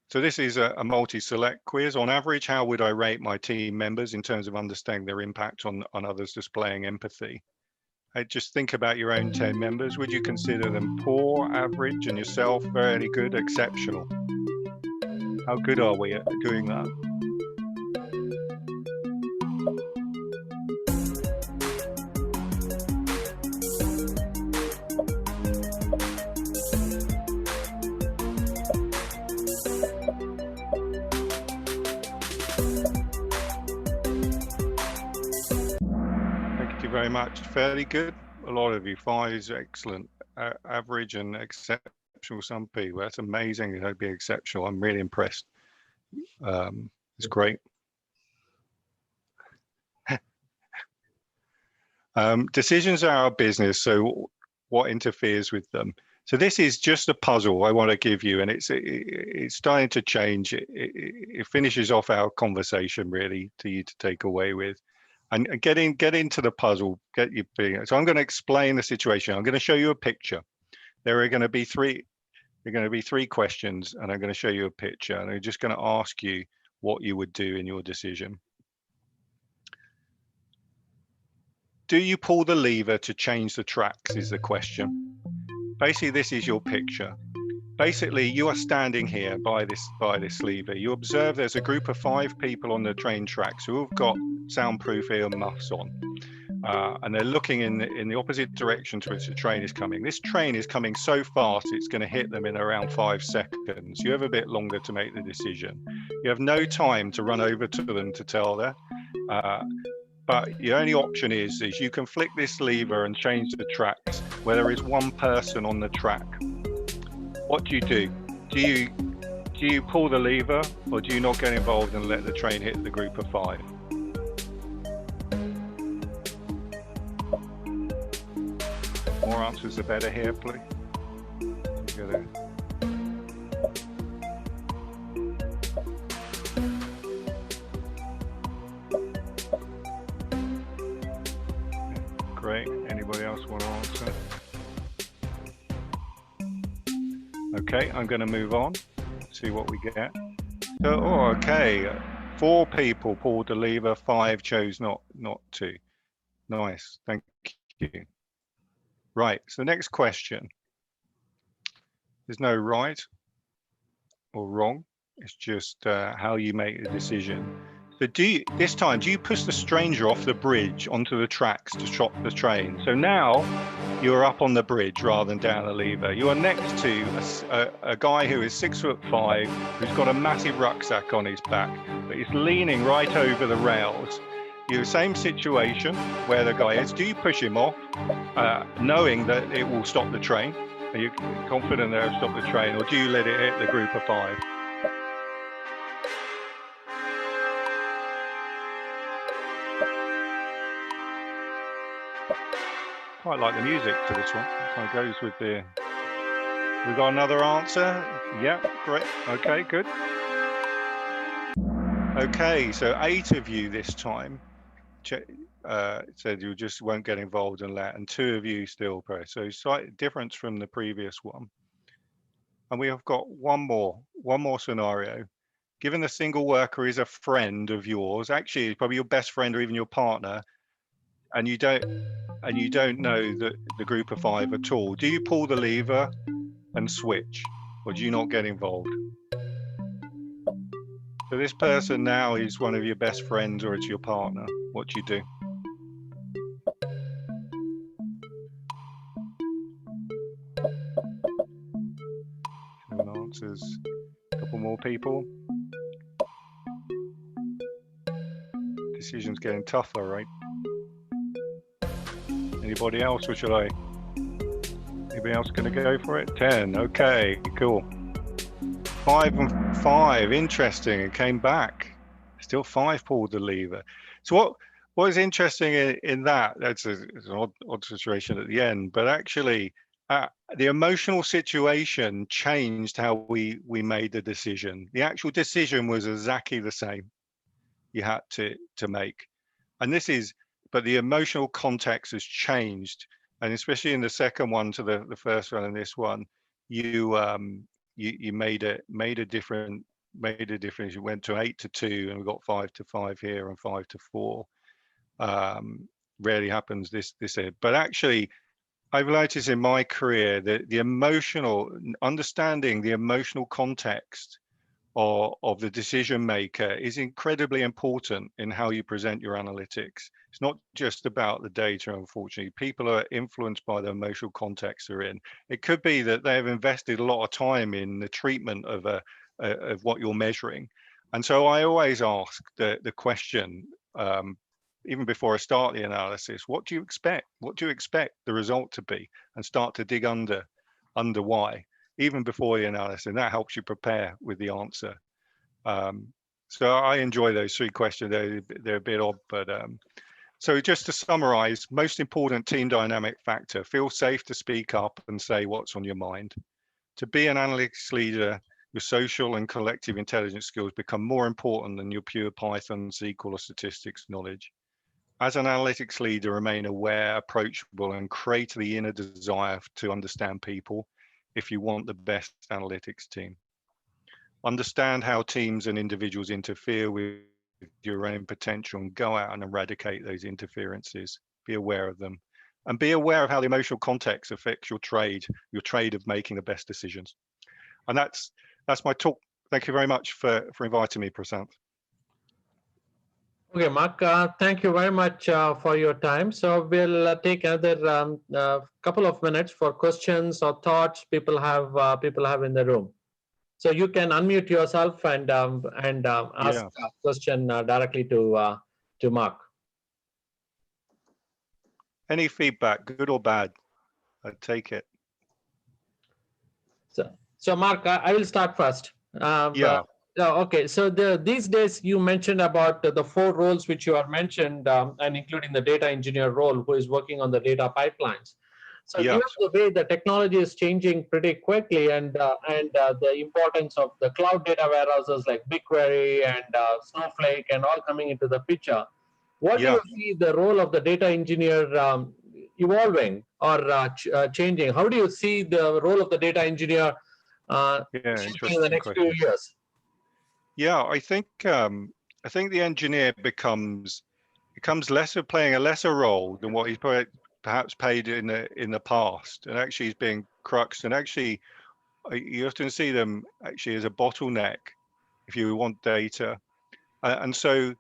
Speaker 2: So this is a multi-select quiz. On average, how would I rate my team members in terms of understanding their impact on others displaying empathy? Just think about your own 10 members. Would you consider them poor, average, and yourself fairly good, exceptional? How good are we at doing that? Very much. Fairly good. A lot of you. 5 is excellent. Average and exceptional. Some people. That's amazing. That'd be exceptional. I'm really impressed. It's great. Decisions are our business. So what interferes with them? So this is just a puzzle I want to give you, and it's starting to change. It finishes off our conversation really to you to take away with. And get into the puzzle, get your feeling. So I'm going to explain the situation. I'm going to show you a picture. There are going to be three questions, and I'm going to show you a picture. And I'm just going to ask you what you would do in your decision. Do you pull the lever to change the tracks is the question. Basically, this is your picture. Basically, you are standing here by this lever. You observe there's a group of 5 people on the train tracks who have got soundproof ear muffs on, and they're looking in the opposite direction to which the train is coming. This train is coming so fast it's going to hit them in around 5 seconds. You have a bit longer to make the decision. You have no time to run over to them to tell them, but your only option is you can flick this lever and change the tracks where there is one person on the track. What do you do? Do you pull the lever, or do you not get involved and let the train hit the group of 5? More answers are better here, please. Great. Anybody else want to answer? Okay, I'm going to move on, see what we get. So, okay, 4 people pulled the lever, 5 chose not to. Nice, thank you. Right. So next question. There's no right or wrong. It's just how you make the decision. So this time, do you push the stranger off the bridge onto the tracks to stop the train? So now you're up on the bridge rather than down the lever. You are next to a guy who is 6'5", who's got a massive rucksack on his back, but he's leaning right over the rails. You're the same situation where the guy is. Do you push him off, knowing that it will stop the train? Are you confident that it'll stop the train, or do you let it hit the group of 5? Quite like the music to this one. It kind of goes with the. We got another answer. Yeah, great. Okay, good. Okay, so 8 of you this time said you just won't get involved in that, and 2 of you still press. So slight difference from the previous one. And we have got one more scenario. Given the single worker is a friend of yours, actually probably your best friend or even your partner, and you don't know the group of 5 at all, do you pull the lever and switch, or do you not get involved? So this person now is one of your best friends, or it's your partner. What do you do? 7 answers. A couple more people. Decision's getting tougher, right? Anybody else, or should I? Anybody else going to go for it? 10. Okay, cool. 5 and 5. Interesting. It came back. Still 5 pulled the lever. So what is interesting in that? It's an odd situation at the end, but actually, the emotional situation changed how we made the decision. The actual decision was exactly the same. You had to make, and this is. But the emotional context has changed, and especially in the second one to the first one and this one, you made a difference. You went to 8 to 2, and we got 5 to 5 here and 5 to 4. Rarely happens this year, but actually, I've noticed in my career that understanding the emotional context of the decision maker is incredibly important in how you present your analytics. It's not just about the data, unfortunately. People are influenced by the emotional context they're in. It could be that they have invested a lot of time in the treatment of what you're measuring. And so I always ask the question, even before I start the analysis, what do you expect? What do you expect the result to be? And start to dig under why, even before the analysis, and that helps you prepare with the answer. So I enjoy those 3 questions. They're a bit odd, but so just to summarize, most important team dynamic factor: feel safe to speak up and say what's on your mind. To be an analytics leader, your social and collective intelligence skills become more important than your pure Python, SQL, or statistics knowledge. As an analytics leader, remain aware, approachable, and create the inner desire to understand people if you want the best analytics team. Understand how teams and individuals interfere with your own potential, and go out and eradicate those interferences. Be aware of them, and be aware of how the emotional context affects your trade of making the best decisions. And that's my talk. Thank you very much for inviting me, Prasanth.
Speaker 3: Okay, Mark, thank you very much for your time. So we'll take another couple of minutes for questions or thoughts people have in the room. So you can unmute yourself and ask a question directly to Mark.
Speaker 2: Any feedback, good or bad, I'd take it.
Speaker 3: So Mark, I will start first. Okay. So these days you mentioned about the 4 roles which you are mentioned, and including the data engineer role, who is working on the data pipelines. So given the way the technology is changing pretty quickly, and the importance of the cloud data warehouses like BigQuery and Snowflake and all coming into the picture, what do you see the role of the data engineer evolving or changing? How do you see the role of the data engineer changing in the next few years?
Speaker 2: Yeah, I think the engineer becomes playing a lesser role than what he's perhaps paid in the past, and actually is being cruxed. And actually, you often see them actually as a bottleneck if you want data. And so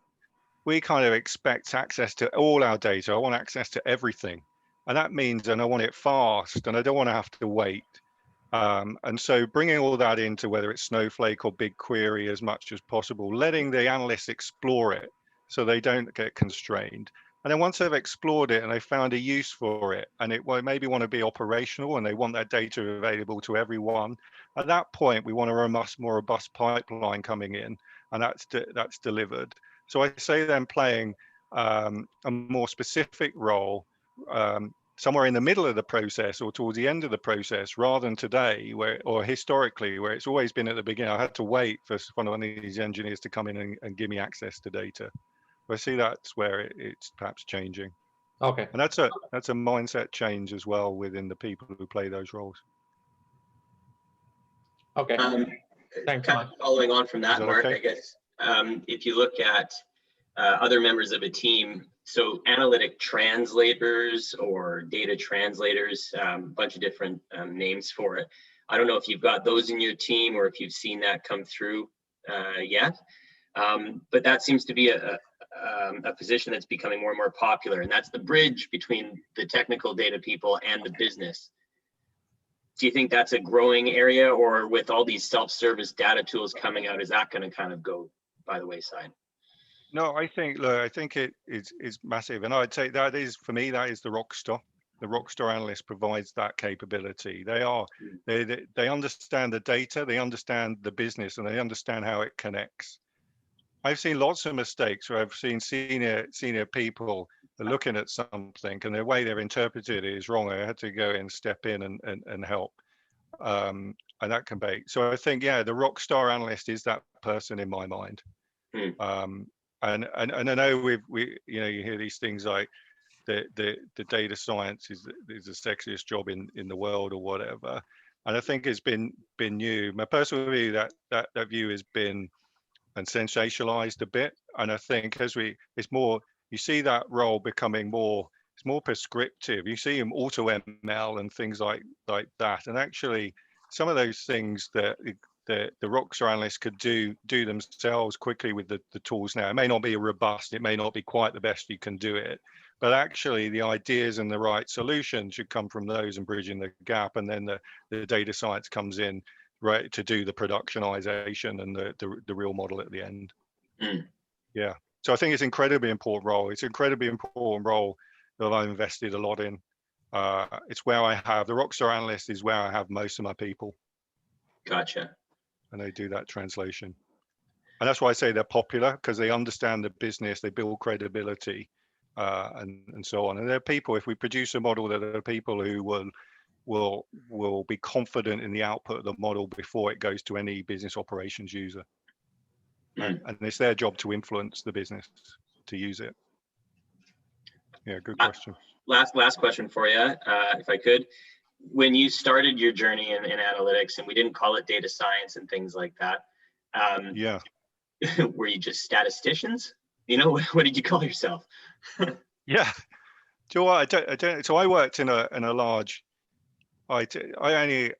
Speaker 2: we kind of expect access to all our data. I want access to everything. And that means, and I want it fast, and I don't want to have to wait. And so bringing all that into whether it's Snowflake or BigQuery as much as possible, letting the analysts explore it so they don't get constrained. And then once they've explored it and they found a use for it, and it maybe want to be operational and they want that data available to everyone, at that point, we want a more robust pipeline coming in, and that's delivered. So I say them playing a more specific role somewhere in the middle of the process or towards the end of the process, rather than today, or historically, where it's always been at the beginning. I had to wait for one of these engineers to come in and give me access to data. I see that's where it's perhaps changing.
Speaker 3: Okay.
Speaker 2: And that's a mindset change as well within the people who play those roles.
Speaker 3: Okay. Thanks,
Speaker 4: kind
Speaker 3: Mark.
Speaker 4: of following on from that, Mark,
Speaker 2: okay?
Speaker 4: I guess if you look at other members of a team, so analytic translators or data translators, a bunch of different names for it. I don't know if you've got those in your team or if you've seen that come through yet, but that seems to be a position that's becoming more and more popular, and that's the bridge between the technical data people and the business. Do you think that's a growing area, or with all these self-service data tools coming out, is that going to kind of go by the wayside?
Speaker 2: No, I think it is massive, and I'd say that is, for me, that is the Rockstar. The Rockstar analyst provides that capability. They understand the data, they understand the business, and they understand how it connects. I've seen lots of mistakes where I've seen senior people looking at something and the way they've interpreted it is wrong. I had to go and step in and help. And that can be. So I think, yeah, the Rockstar analyst is that person in my mind. And I know we you hear these things like the data science is the sexiest job in the world or whatever. And I think it's been new. My personal view, that view has been and sensationalized a bit. And I think it's more, you see that role becoming it's more prescriptive. You see them auto ML and things like that. And actually some of those things that the Rockstar analysts could do themselves quickly with the tools now. It may not be robust, it may not be quite the best you can do it, but actually the ideas and the right solution should come from those and bridging the gap. And then the data science comes in, right, to do the productionization and the real model at the end. Yeah. So I think it's incredibly important role. It's an incredibly important role that I've invested a lot in. It's where I have the Rockstar analyst is where I have most of my people.
Speaker 4: Gotcha.
Speaker 2: And they do that translation. And that's why I say they're popular, because they understand the business, they build credibility, and so on. And they're people, if we produce a model, that are people who will be confident in the output of the model before it goes to any business operations user. And it's their job to influence the business to use it. Yeah, good question.
Speaker 4: Last question for you, if I could. When you started your journey in analytics, and we didn't call it data science and things like that,
Speaker 2: yeah,
Speaker 4: were you just statisticians? What did you call yourself?
Speaker 2: Yeah, do you know what? I don't. So I worked in a large IT. I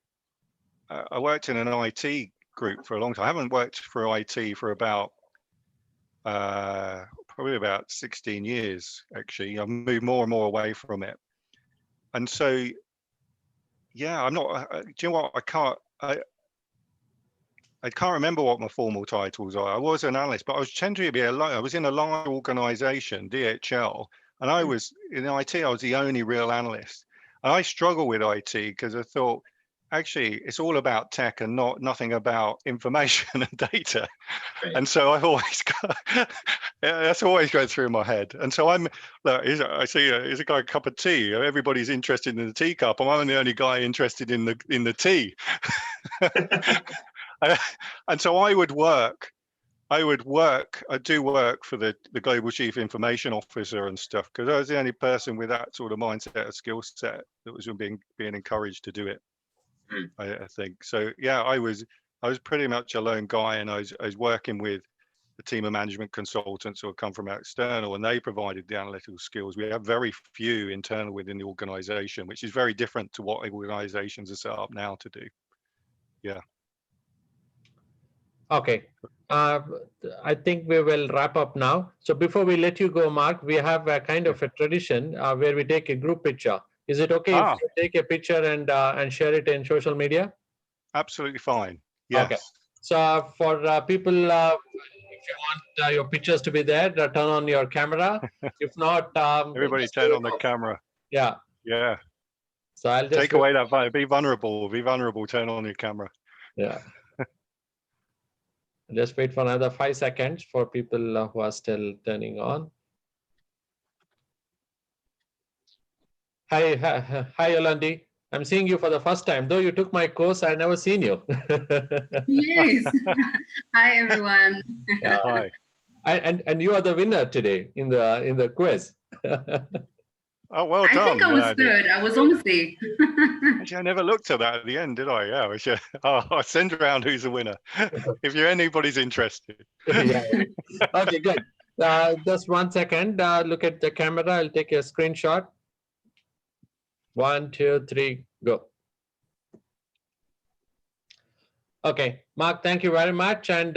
Speaker 2: worked in an IT group for a long time. I haven't worked for IT for about probably about 16 years. Actually, I've moved more and more away from it, and so. Yeah, I'm not. Do you know what? I can't remember what my formal titles are. I was an analyst, but I was tending to be I was in a large organization, DHL, and I was in IT. I was the only real analyst, and I struggle with IT because I thought, actually, it's all about tech and nothing about information and data. Right. And so I've always got that's always going through my head. And so I see here's a guy, a cup of tea. Everybody's interested in the teacup. I'm the only guy interested in the tea. And so I do work for the global chief information officer and stuff, because I was the only person with that sort of mindset or skill set that was being encouraged to do it. I think so. Yeah, I was pretty much a lone guy, and I was working with a team of management consultants who have come from our external, and they provided the analytical skills. We have very few internal within the organization, which is very different to what organizations are set up now to do. Yeah.
Speaker 3: Okay. I think we will wrap up now. So before we let you go, Mark, we have a kind of a tradition where we take a group picture. Is it okay if you take a picture and share it in social media?
Speaker 2: Absolutely fine. Yes.
Speaker 3: Okay. So for people, if you want your pictures to be there, turn on your camera. If not,
Speaker 2: everybody turn on the camera.
Speaker 3: Yeah.
Speaker 2: Yeah.
Speaker 3: So I'll just
Speaker 2: take away that. Be vulnerable. Be vulnerable. Turn on your camera.
Speaker 3: Yeah. Just wait for another 5 seconds for people who are still turning on. Hi, Yolandi. I'm seeing you for the first time. Though you took my course, I never seen you.
Speaker 7: Yes. Hi, everyone.
Speaker 2: Hi.
Speaker 3: And you are the winner today in the quiz.
Speaker 2: Oh, well done.
Speaker 7: I think I was good. I was almost there.
Speaker 2: Actually, I never looked at that at the end, did I? Yeah. I'll send around who's the winner if anybody's interested.
Speaker 3: Yeah. Okay, good. Just 1 second. Look at the camera. I'll take a screenshot. 1, 2, 3, go. Okay, Mark, thank you very much. And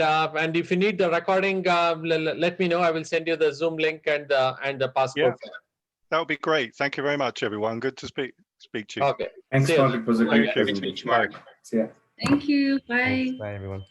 Speaker 3: if you need the recording, let me know. I will send you the Zoom link and the passcode.
Speaker 2: Yeah, that would be great. Thank you very much, everyone. Good to speak to you.
Speaker 3: Okay.
Speaker 8: Thanks, Mark. It was a great
Speaker 4: presentation. Mark.
Speaker 8: See ya.
Speaker 7: Thank you. Bye.
Speaker 6: Thanks. Bye, everyone.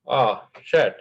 Speaker 3: Oh, shit.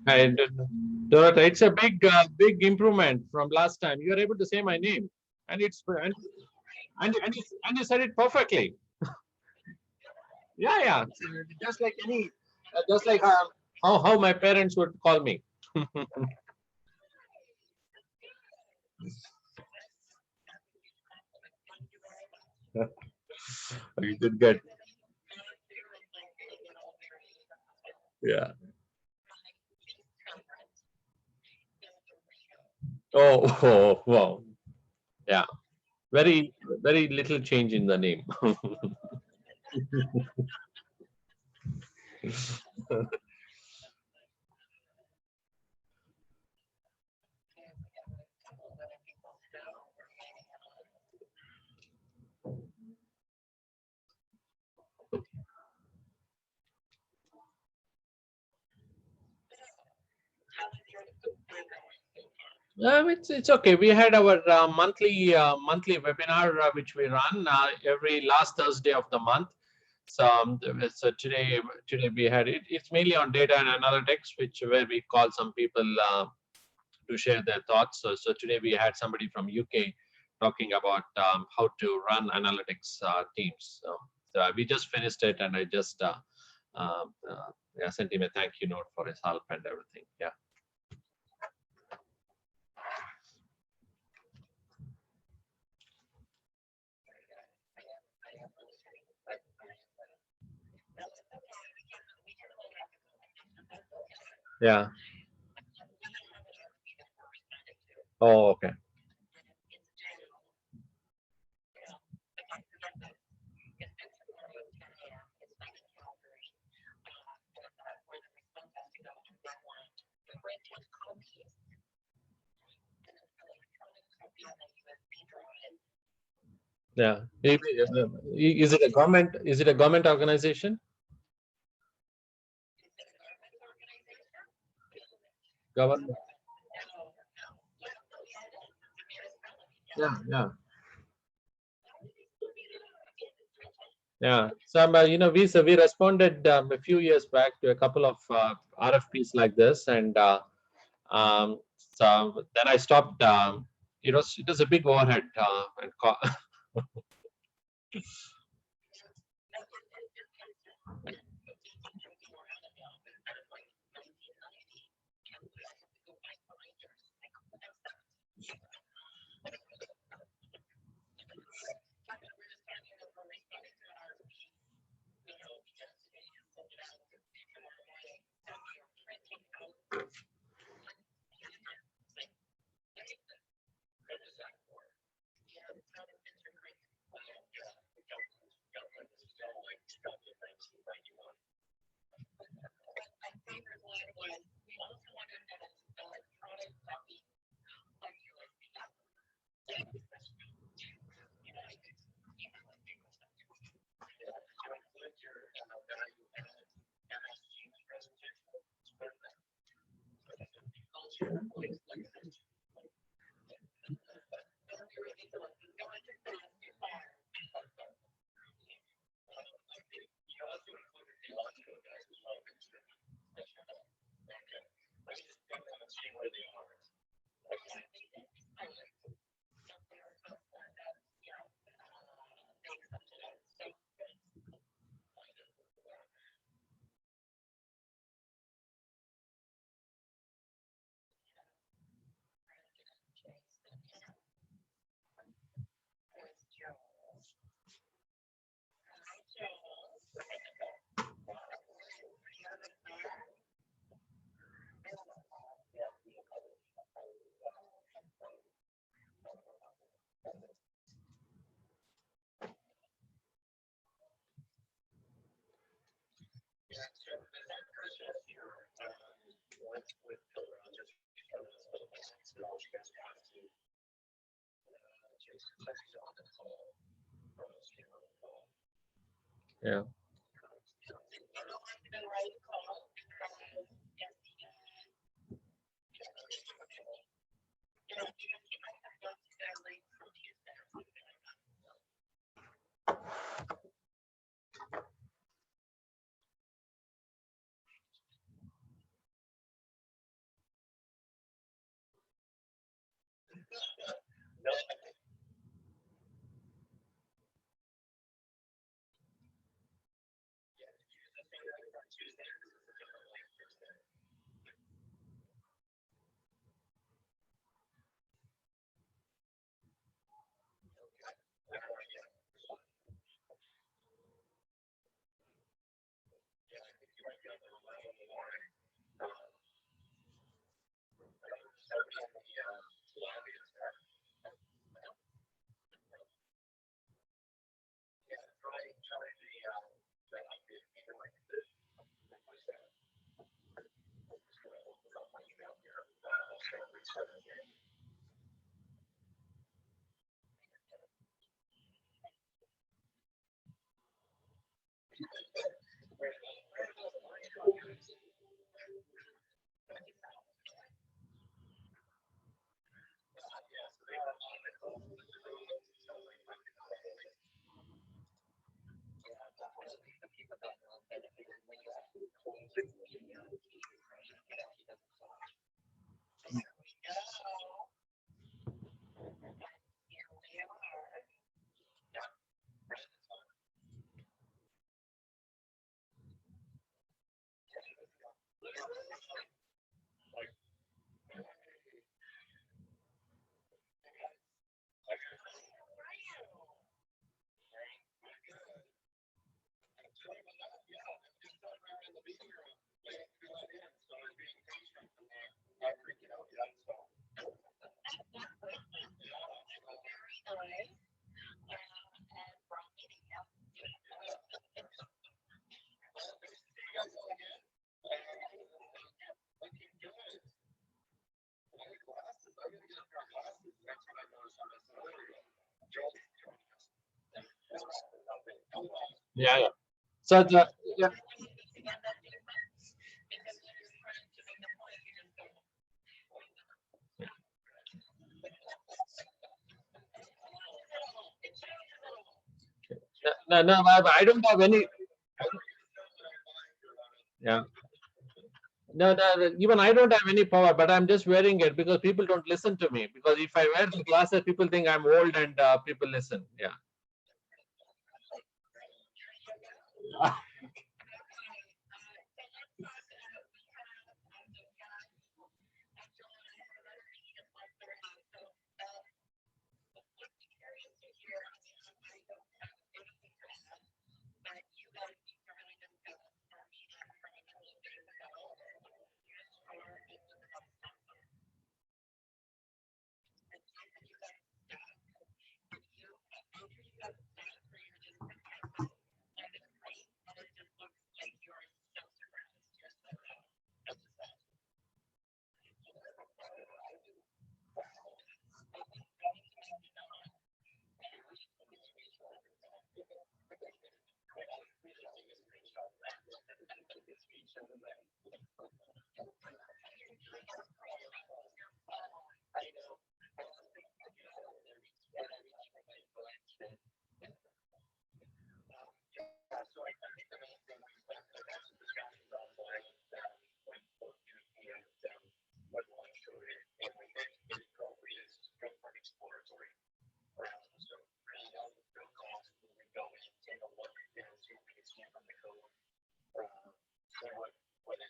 Speaker 3: And Dorota, it's a big improvement from last time. You are able to say my name, and you said it perfectly. Yeah. Just like how my parents would call me. You did good. Yeah. Oh, wow. Yeah. Very little change in the name. It's okay. We had our monthly webinar which we run every last Thursday of the month. So today we had it. It's mainly on data and analytics, where we call some people to share their thoughts. So today we had somebody from UK talking about how to run analytics teams. So we just finished it, and I just sent him a thank you note for his help and everything. Yeah. Yeah. Oh, okay. Yeah. Is it a government? Is it a government organization? Government. Yeah. Yeah. So we responded a few years back to a couple of RFPs like this, and so then I stopped. It was a big overhead and Yeah. Yeah, yeah. So the yeah. No, I don't have any. Yeah. No, even I don't have any power, but I'm just wearing it because people don't listen to me. Because if I wear the glasses, people think I'm old and people listen. Yeah.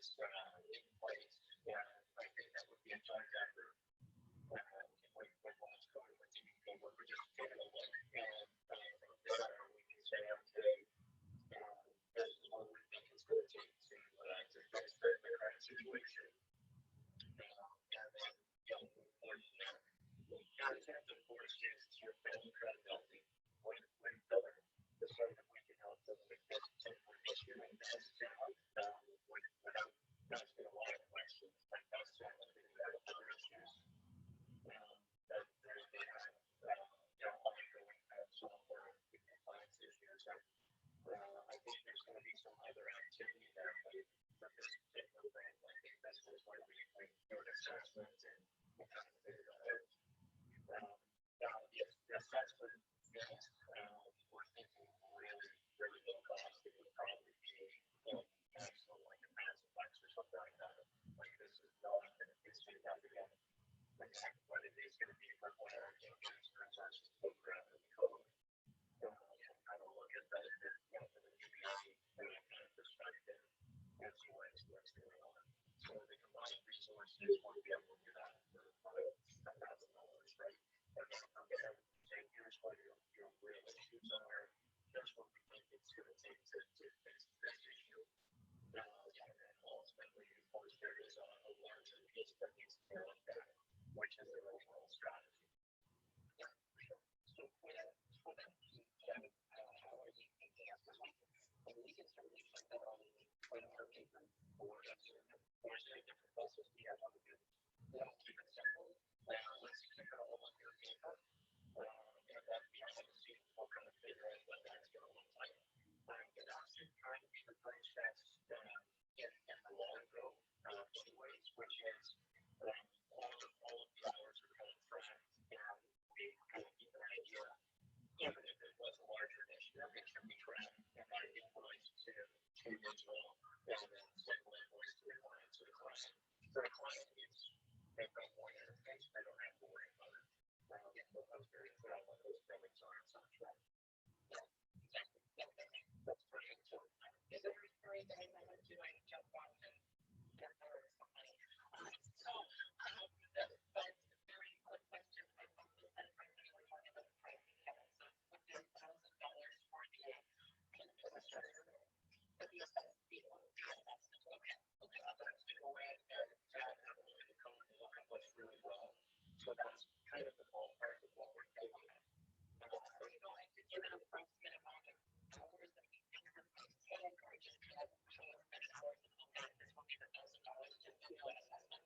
Speaker 8: in place. Yeah, I think that would be a time factor. When laws go into DBP, we're just taking a look, and from there we can say, okay, this is what we think it's going to take to fix the current situation. And then, the concept of force is your building credibility. When the sort of we can help them with this temporary issue and that's without asking a lot of questions, like that's something that have other issues that they have, ongoing software compliance issues. I think there's going to be some other activity there, but for this particular thing, I think this is where we do an assessment and kind of figure that out. If the assessment is, we're thinking really low cost, it would probably be actually like a Massiflex or something like that. Like this is not going to be significant. Exactly what it is going to be for what our resources program and code. Kind of look at that from the community kind of perspective and see what's going on. So the combined resources won't be able to do that for about $10,000, right? And then from there, say, here's what your real issues are. Here's what we think it's going to take to fix this issue. And then ultimately, of course, there is a larger piece that needs to be looked at, which is the overall strategy. So for that piece, Kevin, how are you thinking of this? And we can certainly put that on our paper or say different process we have on the good. Keep it simple. Let's keep it all on your paper. And then behind the scenes, we'll kind of figure out what that's going to look like. It actually kind of be the process in the long go, anyways, which is all of the hours are kind of tracked, and we kind of keep an idea, even if it was a larger initiative, it can be tracked and by invoice to individual, and then single invoice to the client. So the client needs make no more interface, they don't have to worry about it. Those very clear on what those billings are and such, right? That's pretty important. Is there a story that I wanted to jump on and get more somebody? So, but very quick question. I think we said originally we're talking about the pricing, Kevin. So with the $1,000 for the infrastructure, but the assessment, okay. That's to go in and really the code and look at what's really well. So that's kind of the ballpark of what we're thinking. Are you going to give an approximate amount of hours that you think are taken, or just kind of how many hours that will get this will be the $1,000 to do an assessment?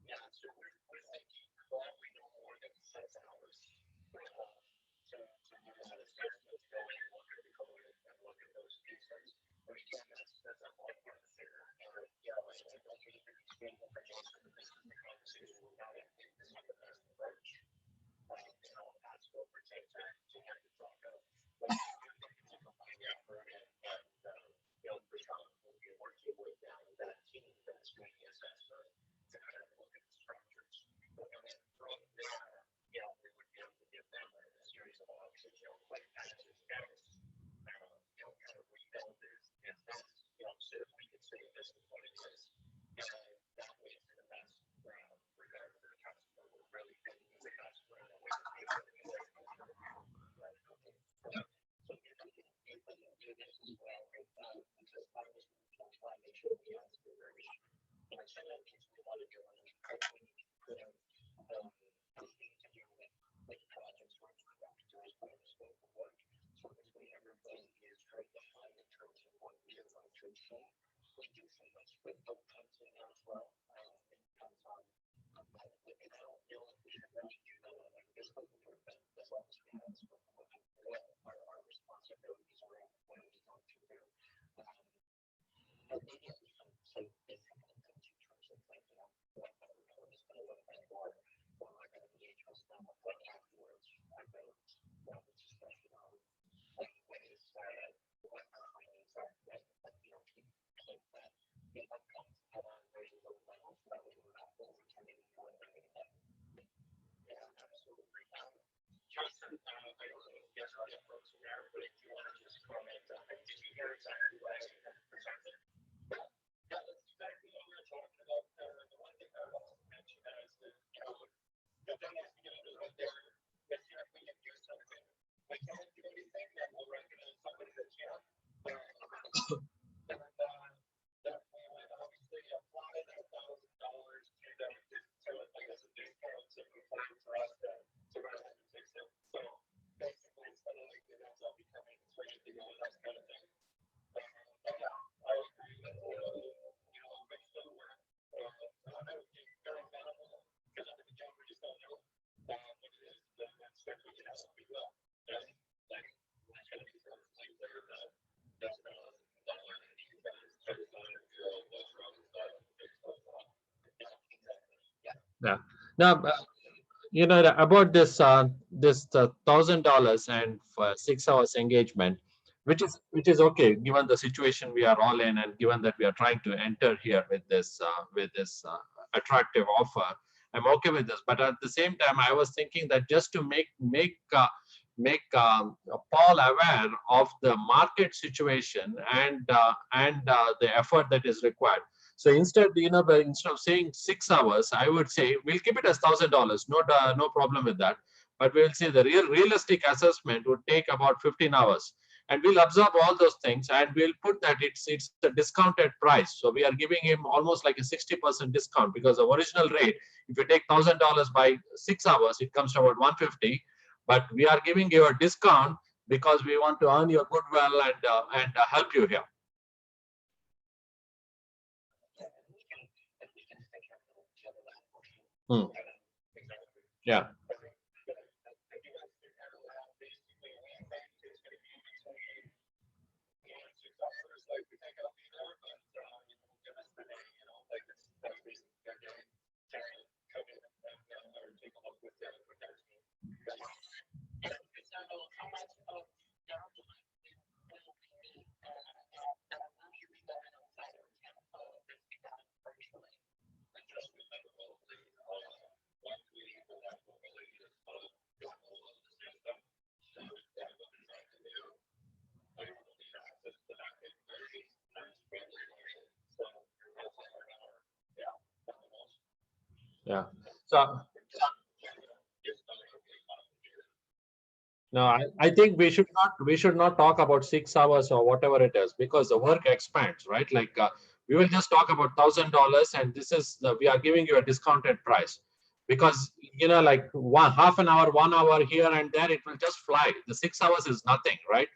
Speaker 8: Yeah, so we're thinking probably no more than 6 hours to do that assessment, to go in and look at the code and look at those pieces. But again, that's a ballpark figure. I think that's really extreme information. This is the conversation we got in. This is the best approach. That's what we're taking to get the talk out. But it's a combined effort, and Prashant will be working with that team that's doing the assessment to kind of look at the structures. And then from there, we would be able to give them a series of options, like patches, guys, kind of rebuild this. And that's, so if we could say this is what it is, that way it's the best regard for the customer. We're really thinking of the customer and the way that they work. Right, okay. So if we can do this as well, right, just I was trying to make sure we answer the very like some of the things we want to do, and we need to put out things to do with projects where we have to do as part of the scope of work. So this way everybody is very defined in terms of what we are going to achieve. We do some script comes in there as well. It comes on. I don't know if we should really do that on a physical work, but as long as we have scope of work, what our responsibilities are and what are we going to do. And maybe at least some basic things in terms of like, what our code is going to look like, or what we're going to engage with them with, like afterwards, about discussion on like ways what our findings are, keep that the outcomes at a very low level so that we don't have overturning anyone. Yeah, absolutely. Jason, I
Speaker 3: Yeah. Now, about this $1,000 and for 6 hours engagement, which is okay given the situation we are all in, and given that we are trying to enter here with this attractive offer. I'm okay with this, but at the same time, I was thinking that just to make Paul aware of the market situation and the effort that is required. So instead, instead of saying 6 hours, I would say we'll keep it as $1,000. No problem with that. But we'll say the realistic assessment would take about 15 hours, and we'll absorb all those things, and we'll put that it's a discounted price. So we are giving him almost like a 60% discount, because the original rate, if you take $1,000 by 6 hours, it comes to about $150. But we are giving you a discount because we want to earn your goodwill and help you here. Yeah. Yeah. So no, I think we should not talk about 6 hours or whatever it is, because the work expands, right? Like we will just talk about $1,000, and this is we are giving you a discounted price, because like half an hour, 1 hour here and there, it will just fly. The 6 hours is nothing, right?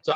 Speaker 3: So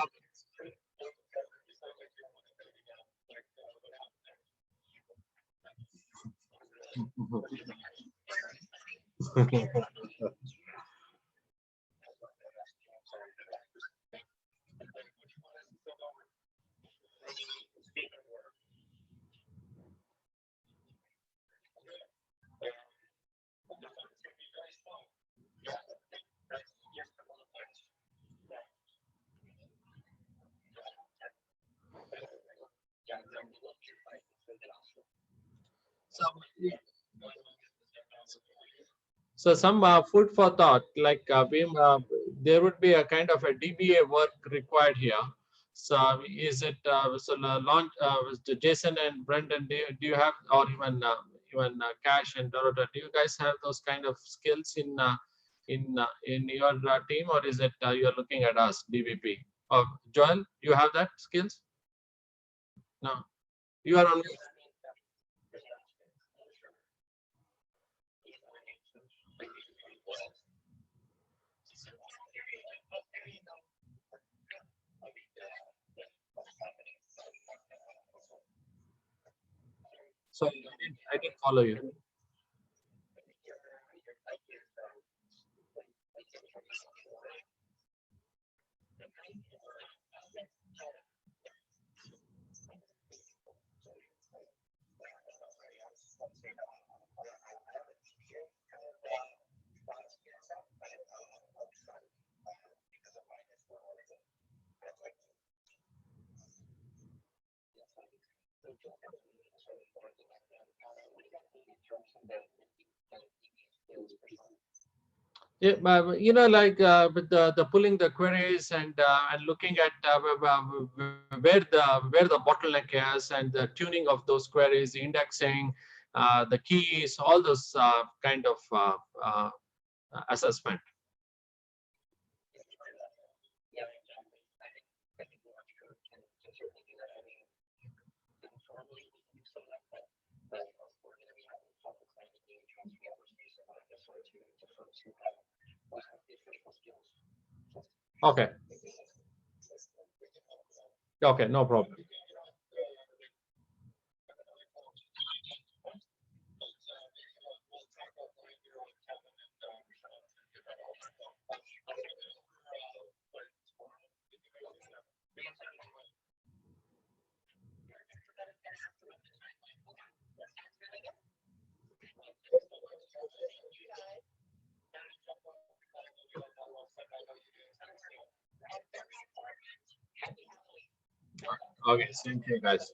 Speaker 3: So some food for thought, like there would be a kind of a DBA work required here. So is it launch? Jason and Brendan, do you have, or even Cash and Dorota, do you guys have those kind of skills in your team, or is it you're looking at us, DVP? Or Joel, you have that skills? No, you are only. follow you. Yeah, you know, like with the pulling the queries and looking at where the bottleneck is and the tuning of those queries, the indexing, the keys, all those kind of assessment. Okay. Okay, no problem. Okay, same here, guys.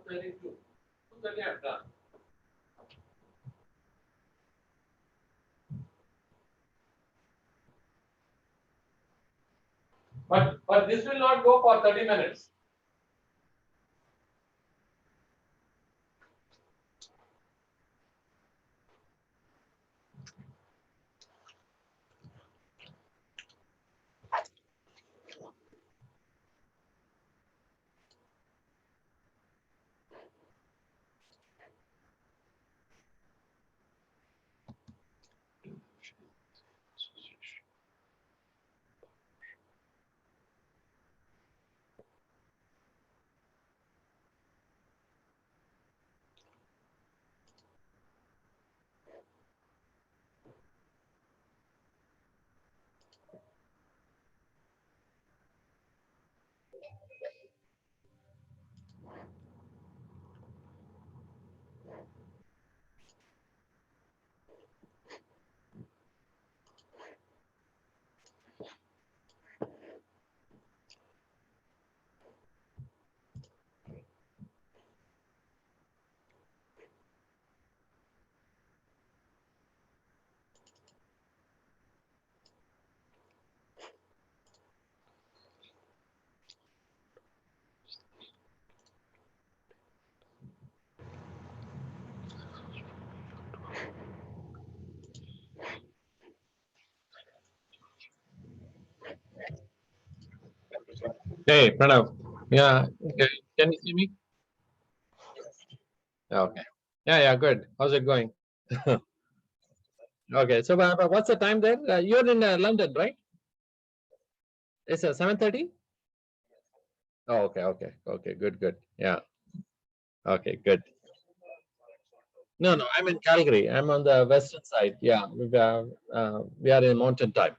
Speaker 3: 2:32. 2:30 I'm done. But this will not go for 30 minutes. Hey, Pranav. Yeah, okay. Can you see me? Okay. Yeah, good. How's it going? Okay, so but what's the time there? You're in London, right? It's 7:30? Oh, okay, good. Yeah, okay, good. No, I'm in Calgary. I'm on the western side. Yeah, we are in mountain time.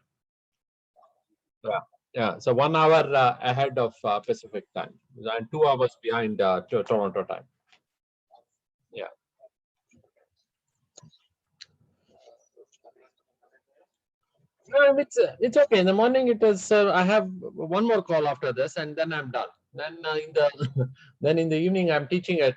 Speaker 3: Yeah. So 1 hour ahead of Pacific time, and 2 hours behind Toronto time. Yeah. No, it's okay. In the morning, it is. I have one more call after this, and then I'm done. Then in the then in the evening, I'm teaching at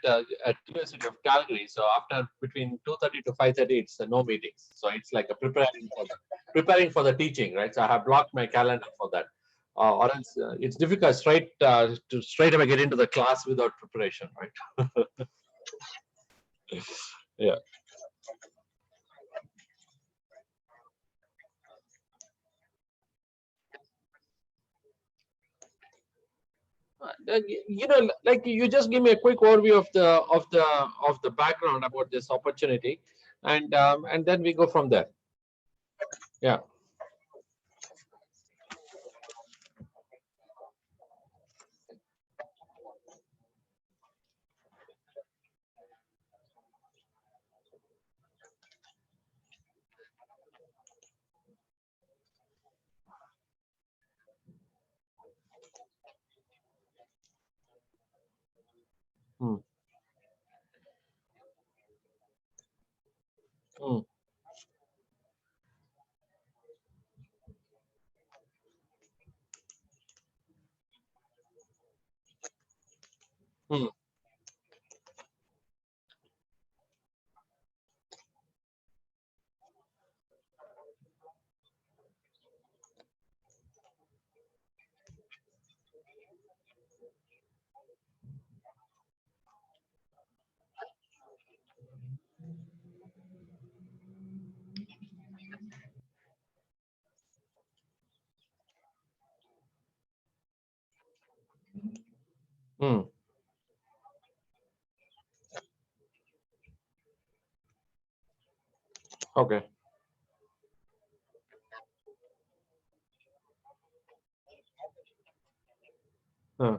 Speaker 3: University of Calgary. So after between 2:30 to 5:30, it's no meetings. So it's like a preparing for the teaching, right? So I have blocked my calendar for that. Or else it's difficult to straight away get into the class without preparation, right? Yeah. Like you just give me a quick overview of the background about this opportunity, and then we go from there. Yeah. Hmm. Hmm. Hmm. Hmm. Okay. Huh.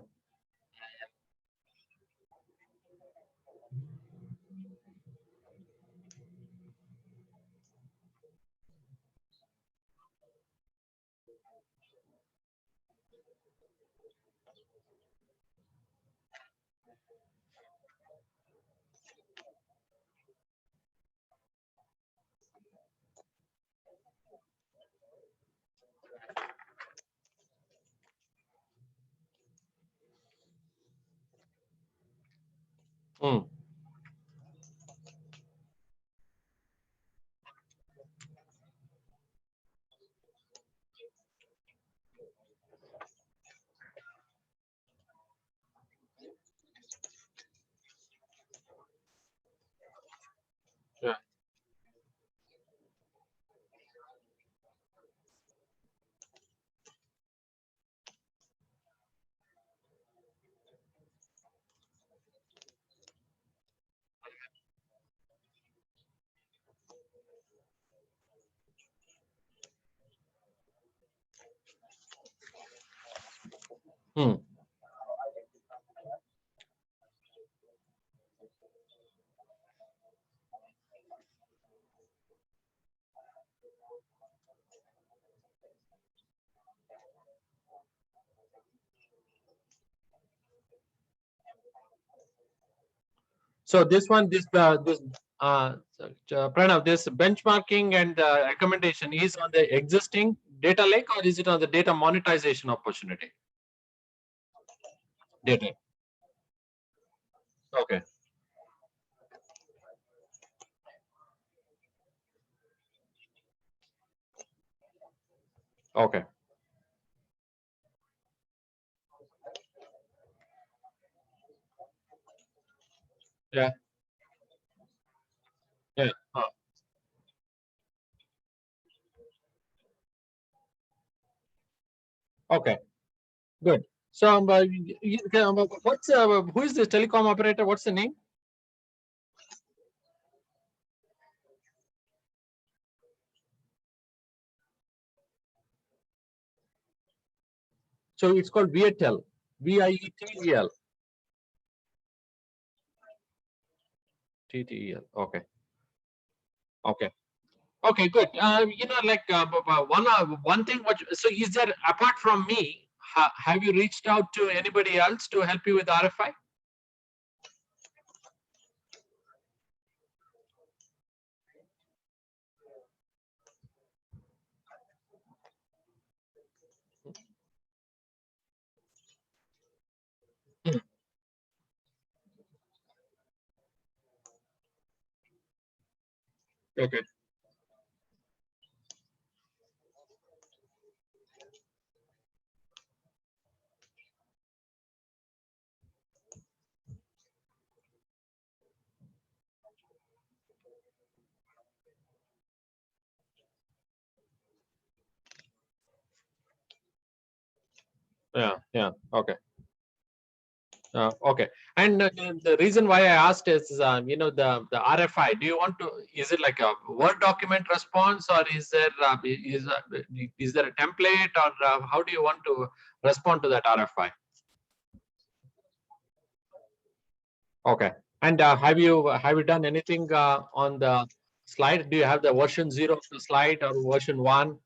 Speaker 3: Hmm. Yeah. Hmm. So this one, Pranav, this benchmarking and recommendation is on the existing data lake, or is it on the data monetization opportunity? Data. Okay. Okay. Yeah. Yeah. Okay. Good. So, what's who is this telecom operator? What's the name? So it's called Vietel. VIETEL. TTEL. Okay. Okay. Okay. Good. One thing. So, is there apart from me? Have you reached out to anybody else to help you with RFI? Okay. Yeah. Yeah. Okay. Okay. And the reason why I asked is, the RFI. Do you want to? Is it like a Word document response, or is there is there a template, or how do you want to respond to that RFI? Okay. And have you done anything on the slide? Do you have the version 0 of the slide or version 1?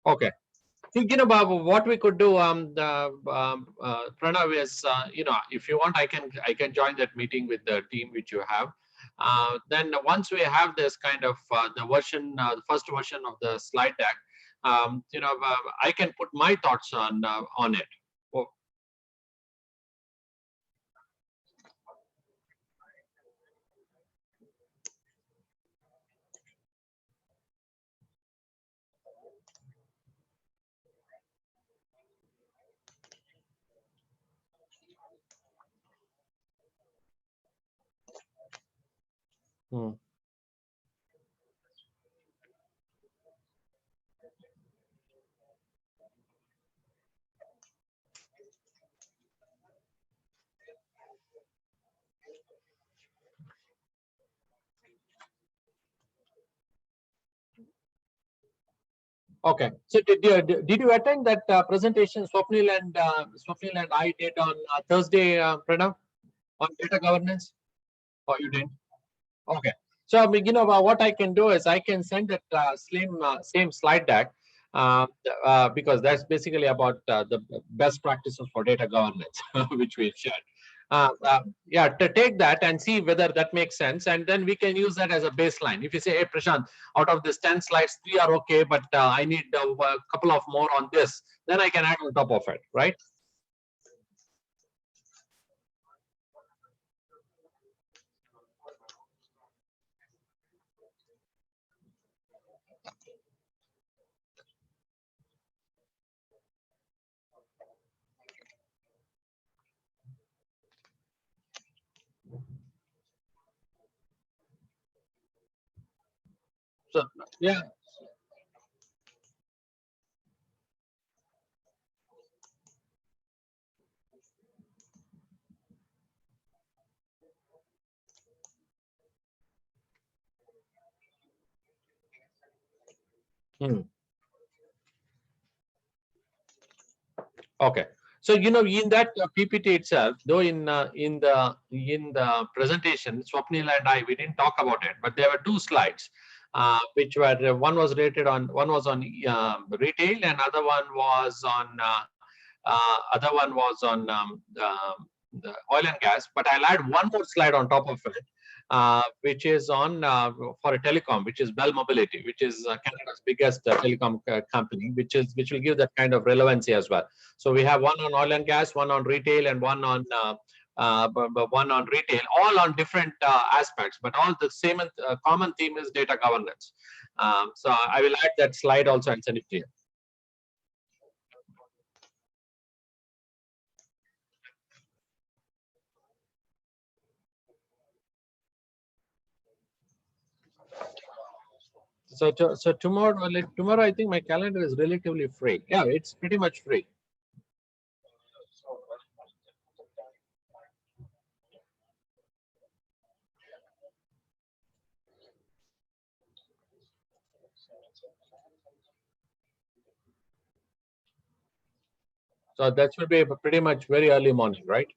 Speaker 3: Okay. Thinking about what we could do, Pranav, is if you want, I can join that meeting with the team which you have. Then once we have this kind of the first version of the slide deck, I can put my thoughts on it. Oh, hmm. Okay. So did you attend that presentation Swapnil and I did on Thursday, Pranav, on data governance? Or you didn't? Okay. So what I can do is I can send that same slide deck because that's basically about the best practices for data governance, which we shared. Yeah, to take that and see whether that makes sense, and then we can use that as a baseline. If you say, hey Prashant, out of this 10 slides, 3 are okay, but I need a couple of more on this, then I can add on top of it, right? So yeah. Okay. So in that PPT itself, though in the presentation, Swapnil and I, we didn't talk about it, but there were 2 slides, which were one was on retail, and other one was on the oil and gas. But I'll add one more slide on top of it, which is on for a telecom, which is Bell Mobility, which is Canada's biggest telecom company, which will give that kind of relevancy as well. So we have one on oil and gas, one on retail, and one on retail, all on different aspects, but all the same common theme is data governance. So I will add that slide also and send it to you. So tomorrow I think my calendar is relatively free. Yeah, it's pretty much free. So that should be pretty much very early morning, right?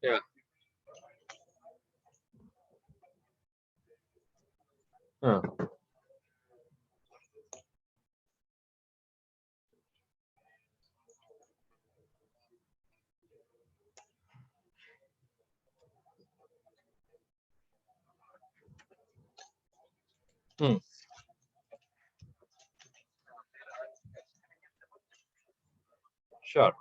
Speaker 3: Yeah. Sure.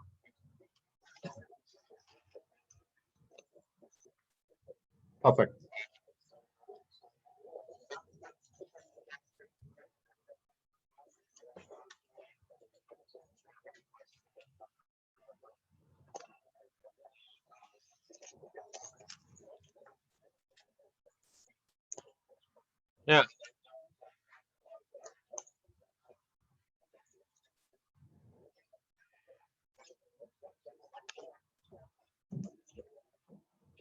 Speaker 3: Perfect. Yeah.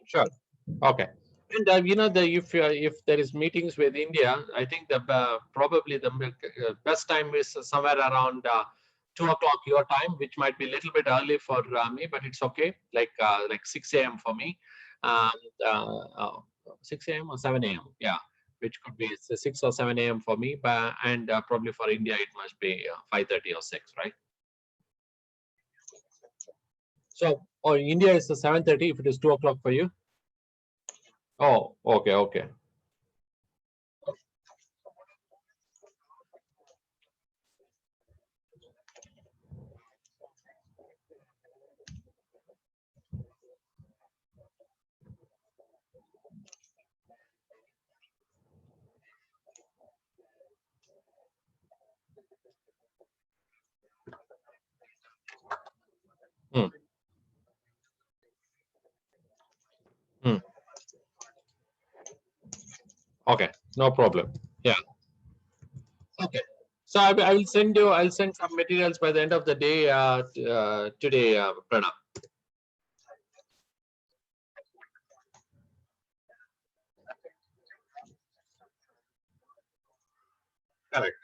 Speaker 3: Sure. Okay. And if there is meetings with India, I think probably the best time is somewhere around 2 o'clock your time, which might be a little bit early for me, but it's okay. Like 6 a.m. for me, um, uh, uh, 6 a.m. or 7 a.m. Yeah, which could be 6 or 7 a.m. for me, and probably for India it must be 5:30 or 6, right? So, or India is 7:30 if it is 2 o'clock for you. Oh, okay, okay. Hmm. Hmm. Okay, no problem. Yeah. Okay. So I'll send some materials by the end of the day today, Pranav. Correct.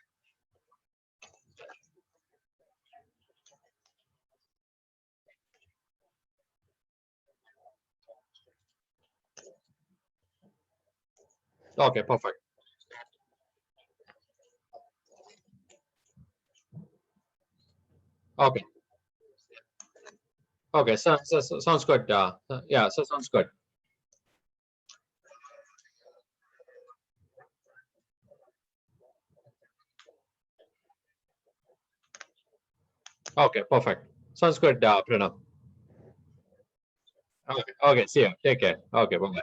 Speaker 3: Okay, perfect. Okay. Okay. So sounds good. Yeah. So sounds good. Okay. Perfect. Sounds good, Pranav. Okay. Okay. See you. Take care. Okay. Bye bye.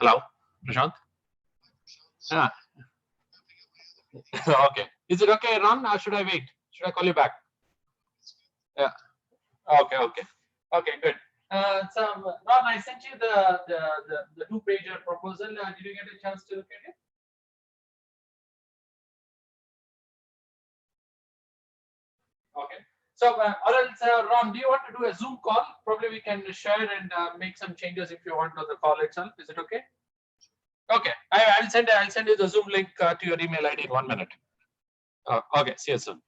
Speaker 3: Hello, Prashant? Yeah. Okay. Is it okay, Ron, or should I wait? Should I call you back? Yeah. Okay, okay. Okay, good. So, Ron, I sent you the two-pager proposal. Did you get a chance to look at it? Okay. So, or else, Ron, do you want to do a Zoom call? Probably we can share and make some changes if you want on the call itself. Is it okay? Okay. I'll send you the Zoom link to your email ID in 1 minute. Okay. See you soon.